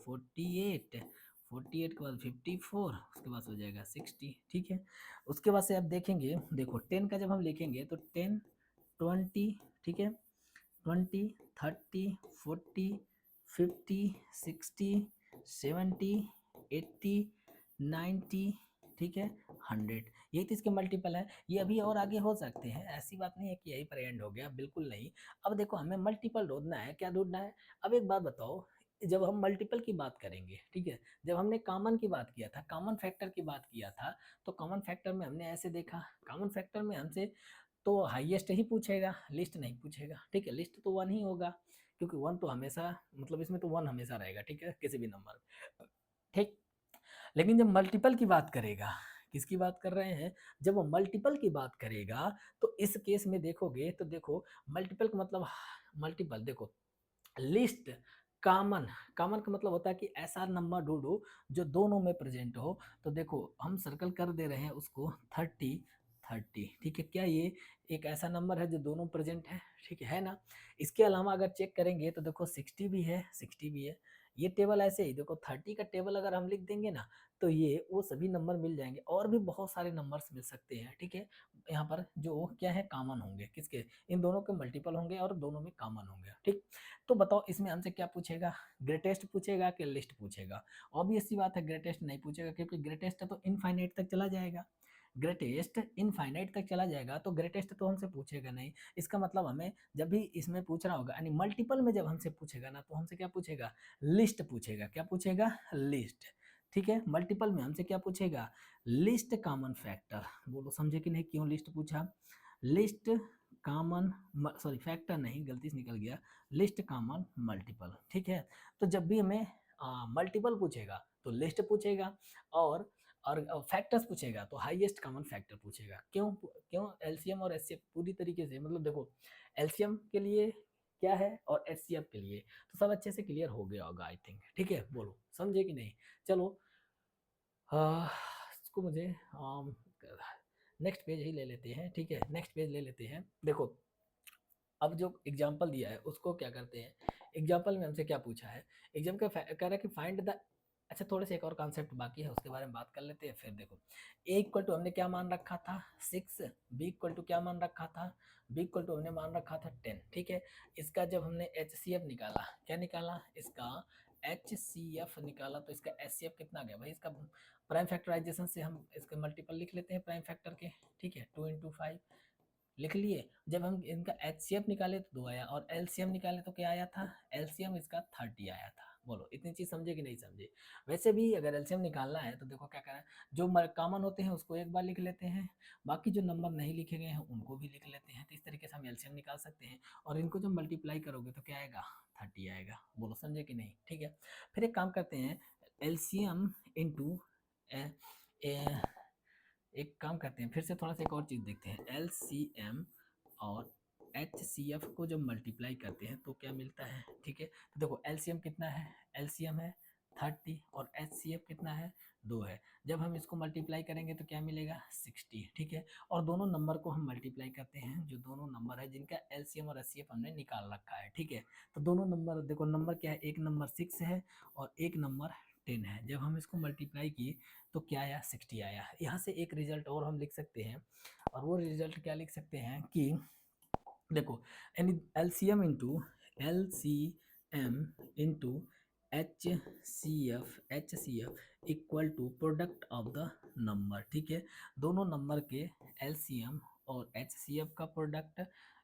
48, 48 के बाद 54, उसके बाद हो जाएगा 60। ठीक है, उसके बाद से आप देखेंगे, देखो 10 का जब हम लिखेंगे तो 10 20, ठीक है, 20 30 40 50 60 70 80 90, ठीक है, 100, ये तो इसके मल्टीपल है। ये अभी और आगे हो सकते हैं, ऐसी बात नहीं है कि यही पर एंड हो गया, बिल्कुल नहीं। अब देखो हमें मल्टीपल ढूंढना है, क्या ढूंढना है। अब एक बात बताओ, जब हम मल्टीपल की बात करेंगे, ठीक है, जब हमने कॉमन की बात किया था, कॉमन फैक्टर की बात किया था, तो कॉमन फैक्टर में हमने ऐसे देखा, कॉमन फैक्टर में हमसे तो हाईएस्ट ही पूछेगा, लिस्ट नहीं पूछेगा। ठीक है, लिस्ट तो 1 ही होगा, क्योंकि 1 तो हमेशा, मतलब इसमें तो 1 हमेशा रहेगा। ठीक है, किसी भी नंबर, ठीक। लेकिन जब मल्टीपल की बात करेगा, किसकी बात कर रहे हैं, जब वो मल्टीपल की बात करेगा तो इस केस में देखोगे तो देखो मल्टीपल का मतलब, मल्टीपल देखो, लिस्ट कॉमन, कॉमन का मतलब होता है कि ऐसा नंबर ढूंढो जो दोनों में प्रेजेंट हो। तो देखो हम सर्कल कर दे रहे हैं उसको 30 30। ठीक है, क्या ये एक ऐसा नंबर है जो दोनों प्रेजेंट है, ठीक है ना। इसके अलावा अगर चेक करेंगे तो देखो 60 भी है, 60 भी है, ये टेबल ऐसे ही देखो 30 का टेबल अगर हम लिख देंगे ना तो ये वो सभी नंबर मिल जाएंगे, और भी बहुत सारे नंबर्स मिल सकते हैं, ठीक है। यहाँ पर जो क्या है कॉमन होंगे, किसके, इन दोनों के मल्टीपल होंगे और दोनों में कॉमन होंगे, ठीक। तो बताओ इसमें हमसे क्या पूछेगा, ग्रेटेस्ट पूछेगा कि लिस्ट पूछेगा। ऑब्वियस सी बात है ग्रेटेस्ट नहीं पूछेगा, क्योंकि ग्रेटेस्ट तो इनफाइनाइट तक चला जाएगा, ग्रेटेस्ट इनफाइनाइट तक चला जाएगा, तो ग्रेटेस्ट तो हमसे पूछेगा नहीं। इसका मतलब हमें जब भी इसमें पूछ रहा होगा यानी मल्टीपल में जब हमसे पूछेगा ना तो हमसे क्या पूछेगा, लिस्ट पूछेगा। क्या पूछेगा, लिस्ट, ठीक है। मल्टीपल में हमसे क्या पूछेगा, लिस्ट कॉमन फैक्टर। बोलो समझे कि नहीं, क्यों लिस्ट पूछा, लिस्ट कॉमन, सॉरी फैक्टर नहीं, गलती से निकल गया, लिस्ट कॉमन मल्टीपल, ठीक है। तो जब भी हमें मल्टीपल पूछेगा तो लिस्ट पूछेगा, और फैक्टर्स पूछेगा तो हाईएस्ट कॉमन फैक्टर पूछेगा। क्यों, क्यों एलसीएम और एचसीएफ पूरी तरीके से, मतलब देखो एलसीएम के लिए क्या है और एचसीएफ के लिए, तो सब अच्छे से क्लियर हो गया होगा आई थिंक, ठीक है। बोलो समझे कि नहीं। चलो इसको मुझे नेक्स्ट पेज ही ले लेते हैं, ठीक है, नेक्स्ट पेज ले लेते हैं। देखो अब जो एग्जाम्पल दिया है उसको क्या करते हैं, एग्जाम्पल में हमसे क्या पूछा है, एग्जाम का कह रहा है कि फाइंड द, अच्छा थोड़े से एक और कॉन्सेप्ट बाकी है उसके बारे में बात कर लेते हैं। फिर देखो ए इक्वल टू हमने क्या मान रखा था 6, बी इक्वल टू क्या मान रखा था, बी इक्वल टू हमने मान रखा था 10, ठीक है। इसका जब हमने एच सी एफ निकाला, क्या निकाला, इसका एच सी एफ निकाला, तो इसका एच सी एफ कितना गया भाई, इसका प्राइम फैक्टराइजेशन से हम इसके मल्टीपल लिख लेते हैं प्राइम फैक्टर के, ठीक है, 2 × 5 लिख लिए। जब हम इनका एचसीएफ निकाले तो 2 आया, और एलसीएम निकाले तो क्या आया था, एलसीएम इसका 30 आया था। बोलो इतनी चीज समझे कि नहीं समझे। वैसे भी अगर एलसीएम निकालना है तो देखो क्या करें, जो कॉमन होते हैं उसको एक बार लिख लेते हैं, बाकी जो नंबर नहीं लिखे गए हैं उनको भी लिख लेते हैं, तो इस तरीके से हम एलसीएम निकाल सकते हैं। और इनको जब मल्टीप्लाई करोगे तो क्या आएगा, 30 आएगा। बोलो समझे कि नहीं, ठीक है। फिर एक काम करते हैं, एलसीएम इंटू, एक काम करते हैं फिर से थोड़ा सा एक और चीज़ देखते हैं, एल सी एम और एच सी एफ को जब मल्टीप्लाई करते हैं तो क्या मिलता है, ठीक है। तो देखो एल सी एम कितना है, एल सी एम है 30 और एच सी एफ कितना है 2 है। जब हम इसको मल्टीप्लाई करेंगे तो क्या मिलेगा 60, ठीक है। और दोनों नंबर को हम मल्टीप्लाई करते हैं, जो दोनों नंबर है जिनका एल सी एम और एच सी एफ हमने निकाल रखा है, ठीक है। तो दोनों नंबर देखो, नंबर क्या है, एक नंबर 6 है और एक नंबर 10 है। जब हम इसको मल्टीप्लाई किए तो क्या आया 60 आया। यहाँ से एक रिजल्ट और हम लिख सकते हैं, और वो रिजल्ट क्या लिख सकते हैं कि देखो L C M into, L C M into H C F equal to product of the number, ठीक है। दोनों नंबर के एल सी एम और एच सी एफ का प्रोडक्ट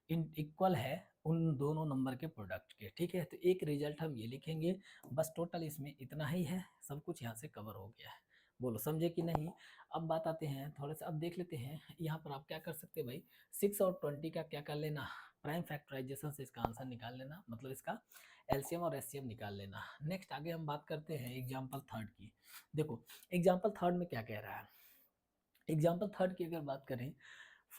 इक्वल है उन दोनों नंबर के प्रोडक्ट के, ठीक है। तो एक रिजल्ट हम ये लिखेंगे, बस टोटल इसमें इतना ही है, सब कुछ यहाँ से कवर हो गया है। बोलो समझे कि नहीं। अब बात आते हैं थोड़ा सा, अब देख लेते हैं यहाँ पर आप क्या कर सकते हैं भाई, 6 और 20 का क्या कर लेना, प्राइम फैक्टराइजेशन से इसका आंसर निकाल लेना, मतलब इसका एलसीएम और एचसीएफ निकाल लेना। नेक्स्ट आगे हम बात करते हैं एग्जाम्पल थर्ड की। देखो एग्जाम्पल थर्ड में क्या कह रहा है, एग्जाम्पल थर्ड की अगर बात करें,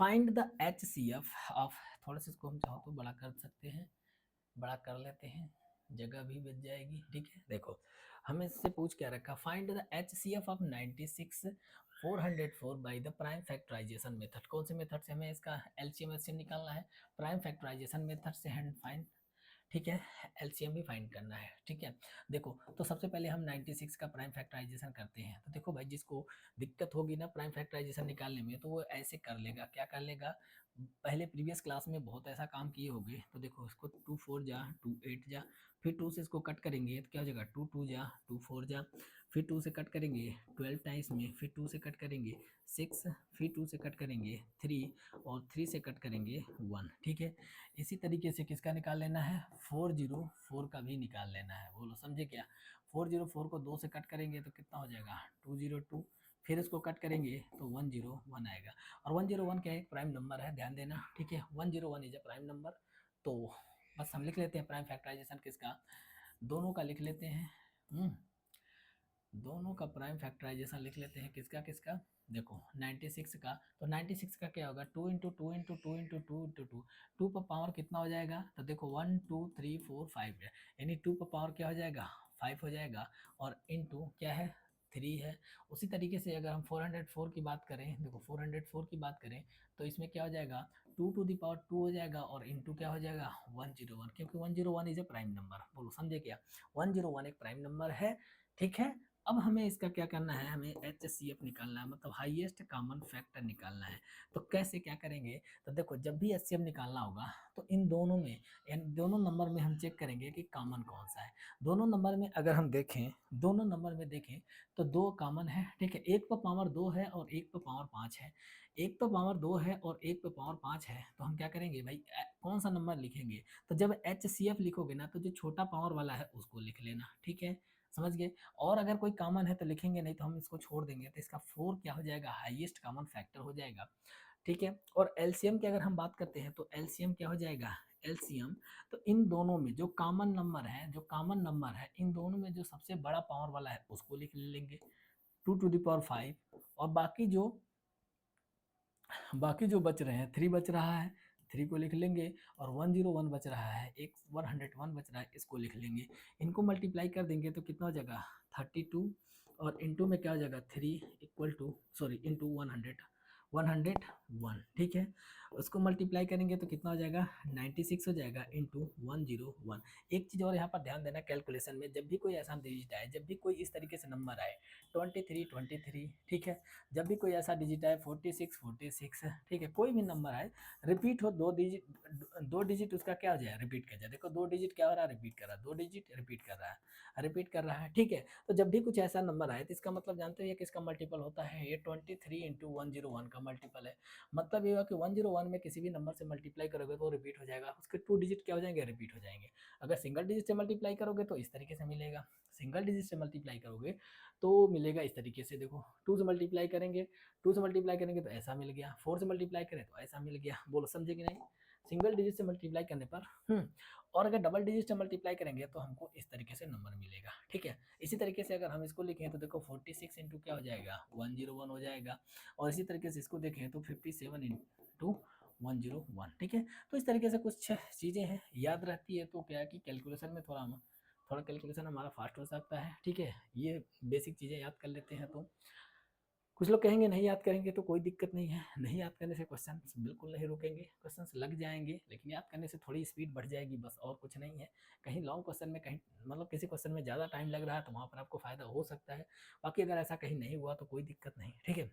find the H C F of, थोड़ा सा इसको हम चाहो तो बड़ा कर सकते हैं, बड़ा कर लेते हैं, जगह भी बच जाएगी, ठीक है। देखो हमें इससे पूछ क्या रखा, find the H C F of 96 404 by the prime factorization method. कौन से मेथड से हमें इसका एलसीएम एचसीएम निकालना है, प्राइम फैक्टराइजेशन मेथड से हैंड फाइंड, ठीक है। एलसीएम भी फाइंड करना है, ठीक है। देखो तो सबसे पहले हम 96 का प्राइम फैक्टराइजेशन करते हैं। तो देखो भाई जिसको दिक्कत होगी ना प्राइम फैक्टराइजेशन निकालने में तो वो ऐसे कर लेगा, क्या कर लेगा, पहले प्रीवियस क्लास में बहुत ऐसा काम किए होंगे। तो देखो इसको 2 4 जा 2 8 जा, फिर 2 से इसको कट करेंगे तो क्या हो जाएगा 2 2 जा 2 4 जा, फिर 2 से कट करेंगे 12 टाइम्स में, फिर 2 से कट करेंगे 6, फिर 2 से कट करेंगे 3 और 3 से कट करेंगे 1, ठीक है। इसी तरीके से किसका निकाल लेना है, 404 का भी निकाल लेना है। बोलो समझे क्या, 404 को 2 से कट करेंगे तो कितना हो जाएगा 202, फिर इसको कट करेंगे तो 101 आएगा। और 101 क्या है, एक प्राइम नंबर है, ध्यान देना, ठीक है। 101 इज अ प्राइम नंबर। तो बस हम लिख लेते हैं प्राइम फैक्टराइजेशन किसका, दोनों का लिख लेते हैं, दोनों का प्राइम फैक्टराइजेशन लिख लेते हैं, किसका किसका, देखो 96 का, तो 96 का क्या होगा 2 into two into two into two into two, two पर पावर कितना हो जाएगा, तो देखो 1 2 3 4 5 है, यानी 2 पर पावर क्या हो जाएगा 5 हो जाएगा, और इंटू क्या है 3 है। उसी तरीके से अगर हम 404 की बात करें, देखो 404 की बात करें तो इसमें क्या हो जाएगा, 2 टू दी पावर 2 हो जाएगा और इनटू क्या हो जाएगा 101, क्योंकि 101 इज ए प्राइम नंबर। बोलो समझे क्या, 101 एक प्राइम नंबर है, ठीक है। अब हमें इसका क्या करना है, हमें HCF निकालना है, मतलब हाईएस्ट कॉमन फैक्टर निकालना है। तो कैसे क्या करेंगे, तो देखो जब भी HCF निकालना होगा तो इन दोनों में, इन दोनों नंबर में हम चेक करेंगे कि कॉमन कौन सा है। दोनों नंबर में अगर हम देखें, दोनों नंबर में देखें तो 2 कॉमन है, ठीक है। एक पे पावर 2 है और एक पे पावर 5 है, एक पे पावर 2 है और एक पे पावर 5 है, तो हम क्या करेंगे भाई, कौन सा नंबर लिखेंगे, तो जब HCF लिखोगे ना तो जो छोटा पावर वाला है उसको लिख लेना, ठीक है, समझ गए। और अगर कोई कॉमन है तो लिखेंगे, नहीं तो हम इसको छोड़ देंगे, तो इसका 4 क्या हो जाएगा, हाईएस्ट कॉमन फैक्टर हो जाएगा, ठीक है। और एलसीएम की अगर हम बात करते हैं तो एलसीएम क्या हो जाएगा, एलसीएम, तो इन दोनों में जो कॉमन नंबर है, जो कॉमन नंबर है इन दोनों में जो सबसे बड़ा पावर वाला है उसको लिख लेंगे, 2 टू द पावर 5, और बाकी जो बच रहे हैं, 3 बच रहा है, 3 को लिख लेंगे, और 101 बच रहा है, एक 101 बच रहा है, इसको लिख लेंगे। इनको मल्टीप्लाई कर देंगे तो कितना हो जाएगा 32, और इंटू में क्या हो जाएगा 3 इक्वल टू, सॉरी इंटू 101, ठीक है। उसको मल्टीप्लाई करेंगे तो कितना हो जाएगा 96 हो जाएगा इंटू 101। एक चीज़ और यहाँ पर ध्यान देना, कैलकुलेशन में जब भी कोई ऐसा डिजिट आए, जब भी कोई इस तरीके से नंबर आए 23, ठीक है, जब भी कोई ऐसा डिजिट आए 46, ठीक है, कोई भी नंबर आए रिपीट हो, दो डिजिट उसका क्या हो जाए, रिपीट कर जाए। देखो 2 डिजिट क्या हो रहा है, रिपीट कर रहा है, 2 डिजिट रिपीट कर रहा है, ठीक है। तो जब भी कुछ ऐसा नंबर आए तो इसका मतलब जानते हो किसका मल्टीपल होता है, ये 23 इंटू 101 का मल्टीपल है। मतलब ये हुआ कि 101 में किसी भी नंबर से मल्टीप्लाई करोगे तो रिपीट हो जाएगा, उसके 2 डिजिट क्या हो जाएंगे, रिपीट हो जाएंगे। अगर सिंगल डिजिट से मल्टीप्लाई करोगे तो इस तरीके से मिलेगा, सिंगल डिजिट से मल्टीप्लाई करोगे तो मिलेगा इस तरीके से। देखो 2 से मल्टीप्लाई करेंगे, 2 से मल्टीप्लाई करेंगे तो ऐसा मिल गया, 4 से मल्टीप्लाई करें तो ऐसा मिल गया। बोलो समझे कि नहीं, सिंगल डिजिट से मल्टीप्लाई करने पर और अगर डबल डिजिट से मल्टीप्लाई करेंगे तो हमको इस तरीके से नंबर मिलेगा, ठीक है। इसी तरीके से अगर हम इसको लिखें तो देखो 46 इंटू क्या हो जाएगा 101 हो जाएगा, और इसी तरीके से इसको देखें तो 57 इंटू 101, ठीक है। तो इस तरीके से कुछ चीज़ें हैं, याद रहती है तो क्या है कि कैलकुलेशन में थोड़ा कैलकुलेशन हमारा फास्ट हो सकता है, ठीक है। ये बेसिक चीज़ें याद कर लेते हैं तो कुछ लोग कहेंगे नहीं याद करेंगे तो कोई दिक्कत नहीं है, नहीं याद करने से क्वेश्चन बिल्कुल नहीं रुकेंगे, क्वेश्चन लग जाएंगे, लेकिन याद करने से थोड़ी स्पीड बढ़ जाएगी, बस और कुछ नहीं है। कहीं लॉन्ग क्वेश्चन में, कहीं मतलब किसी क्वेश्चन में ज़्यादा टाइम लग रहा है तो वहाँ पर आपको फायदा हो सकता है, बाकी अगर ऐसा कहीं नहीं हुआ तो कोई दिक्कत नहीं, ठीक है।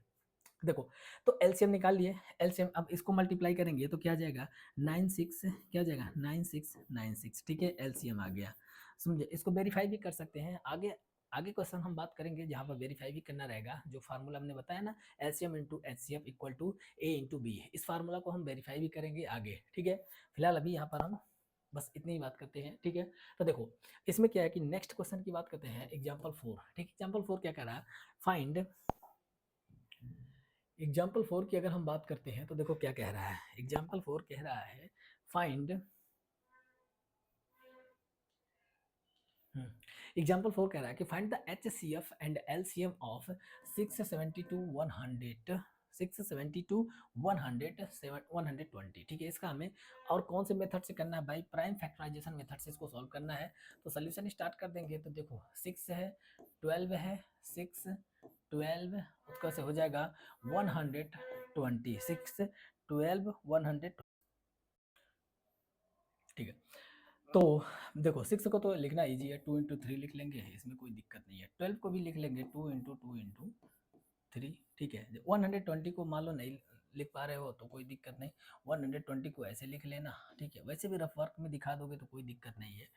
देखो तो एलसीएम निकाल लिए, एलसीएम अब इसको मल्टीप्लाई करेंगे तो क्या जाएगा 96, क्या जाएगा 9696, ठीक है, एलसीएम आ गया, समझे। इसको वेरीफाई भी कर सकते हैं, आगे आगे क्वेश्चन हम बात करेंगे जहाँ पर वेरीफाई भी करना रहेगा। जो फार्मूला हमने बताया ना, LCM into HCF equal to A into B, इस फार्मूला को हम वेरीफाई भी करेंगे आगे, ठीक है। फिलहाल अभी यहाँ पर हम बस इतनी ही बात करते हैं, ठीक है। तो देखो इसमें क्या है कि नेक्स्ट क्वेश्चन की बात करते हैं, एग्जाम्पल 4, ठीक। एग्जाम्पल 4 क्या कह रहा है, फाइंड, एग्जाम्पल 4 की अगर हम बात करते हैं तो देखो क्या कह रहा है, एग्जाम्पल 4 कह रहा है फाइंड, एग्जाम्पल 4 कह रहा है कि find the HCF and LCM of 670 ठीक है। इसका हमें और कौन से मेथड से करना है भाई, प्राइम फैक्टराइजेशन मेथड से इसको सॉल्व करना है। तो सोल्यूशन स्टार्ट कर देंगे, तो देखो 6 है, 12 है, 6 12 उसका से हो जाएगा 120, 6 12 100, ठीक है। तो देखो 6 को तो लिखना इजी है, 2 इंटू 3 लिख लेंगे, इसमें कोई दिक्कत नहीं है। 12 को भी लिख लेंगे 2 इंटू 2 इंटू 3, ठीक है। 120 को मान लो नहीं लिख पा रहे हो तो कोई दिक्कत नहीं, 120 को ऐसे लिख लेना, ठीक है। वैसे भी रफ वर्क में दिखा दोगे तो कोई दिक्कत नहीं है।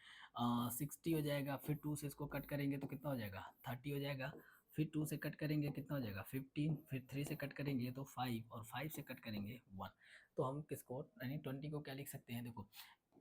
60 हो जाएगा, फिर 2 से इसको कट करेंगे तो कितना हो जाएगा 30 हो जाएगा, फिर 2 से कट करेंगे कितना हो जाएगा 15, फिर 3 से कट करेंगे तो 5, और 5 से कट करेंगे 1। तो हम किसको यानी 20 को क्या लिख सकते हैं, देखो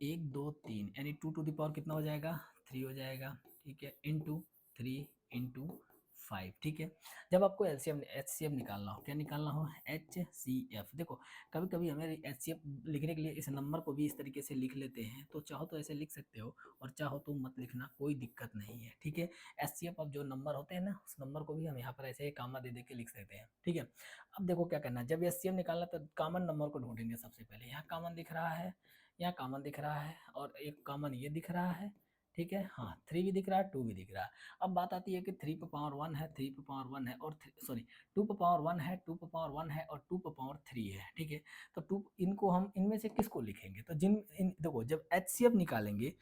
1 2 3 यानी 2 टू द पावर कितना हो जाएगा 3 हो जाएगा, ठीक है, इंटू 3 इंटू 5, ठीक है। जब आपको एलसीएम एचसीएफ निकालना हो, क्या निकालना हो HCF, देखो कभी कभी हमें HCF लिखने के लिए इस नंबर को भी इस तरीके से लिख लेते हैं, तो चाहो तो ऐसे लिख सकते हो और चाहो तो मत लिखना, कोई दिक्कत नहीं है, ठीक है। HCF अब जो नंबर होते हैं ना उस नंबर को भी हम यहाँ पर ऐसे कामा दे दे के लिख सकते हैं, ठीक है। अब देखो क्या करना है, जब HCF निकालना तो कॉमन नंबर को ढूंढेंगे सबसे पहले। यहाँ कॉमन दिख रहा है, यहाँ कॉमन दिख रहा है, और एक कॉमन ये दिख रहा है, ठीक है, हाँ 3 भी दिख रहा है, 2 भी दिख रहा है। अब बात आती है कि 3 पे पावर 1 है, 3 पे पावर 1 है और सॉरी 2 पे पावर 1 है, 2 पे पावर 1 है और 2 पे पावर 3 है, ठीक है। तो 2 इनको हम इनमें से किसको लिखेंगे? तो देखो जब एचसीएफ निकालेंगे,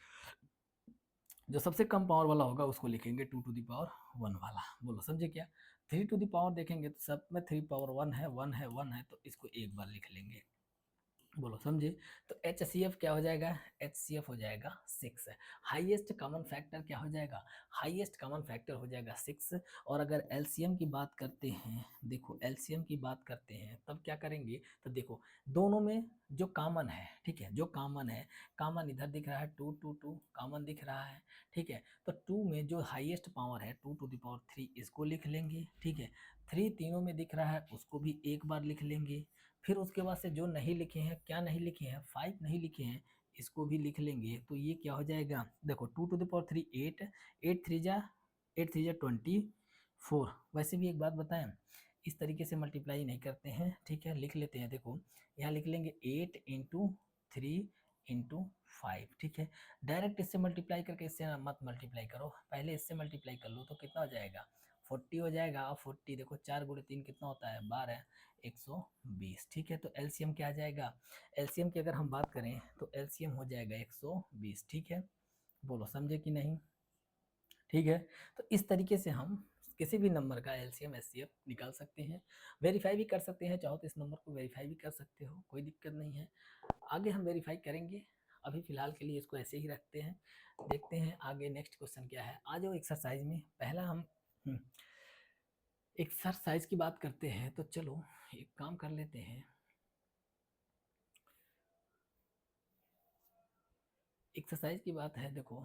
जो सबसे कम पावर वाला होगा उसको लिखेंगे 2 टू द पावर 1 वाला। बोलो समझे क्या? 3 टू द पावर देखेंगे तो सब में 3 पावर 1 है, 1 है, 1 है, तो इसको एक बार लिख लेंगे। बोलो समझे? तो एच सी एफ क्या हो जाएगा? एच सी एफ हो जाएगा 6। हाईएस्ट कॉमन फैक्टर क्या हो जाएगा? हाईएस्ट कॉमन फैक्टर हो जाएगा 6। और अगर एलसीएम की बात करते हैं, देखो एलसीएम की बात करते हैं तब क्या करेंगे? तो देखो दोनों में जो कॉमन है, ठीक है, जो कॉमन है, कॉमन इधर दिख रहा है 2 2 2 कॉमन दिख रहा है, ठीक है। तो 2 में जो हाईएस्ट पावर है 2 टू द पावर 3 इसको लिख लेंगे, ठीक है। 3 तीनों में दिख रहा है उसको भी एक बार लिख लेंगे। फिर उसके बाद से जो नहीं लिखे हैं, क्या नहीं लिखे हैं? 5 नहीं लिखे हैं, इसको भी लिख लेंगे। तो ये क्या हो जाएगा? देखो 2 टू द पावर 3 8, 8 3 जा 24। वैसे भी एक बात बताएं, इस तरीके से मल्टीप्लाई नहीं करते हैं, ठीक है। लिख लेते हैं, देखो यहाँ लिख लेंगे 8 इंटू 3 इंटू 5, ठीक है। डायरेक्ट इससे मल्टीप्लाई करके इससे मत मल्टीप्लाई करो, पहले इससे मल्टीप्लाई कर लो तो कितना हो जाएगा? 40 हो जाएगा। और 40 देखो 4 गुणे 3 कितना होता है? 12, 120, ठीक है। तो एलसीएम क्या आ जाएगा? एलसीएम की अगर हम बात करें तो एलसीएम हो जाएगा 120, ठीक है। बोलो समझे कि नहीं? ठीक है। तो इस तरीके से हम किसी भी नंबर का एलसीएम एचसीएफ निकाल सकते हैं, वेरीफाई भी कर सकते हैं। चाहो तो इस नंबर को वेरीफाई भी कर सकते हो, कोई दिक्कत नहीं है। आगे हम वेरीफाई करेंगे, अभी फिलहाल के लिए इसको ऐसे ही रखते हैं। देखते हैं आगे नेक्स्ट क्वेश्चन क्या है। आ जाओ एक्सरसाइज में। पहला हम एक्सरसाइज की बात करते हैं, तो चलो एक काम कर लेते हैं। एक्सरसाइज की बात है, देखो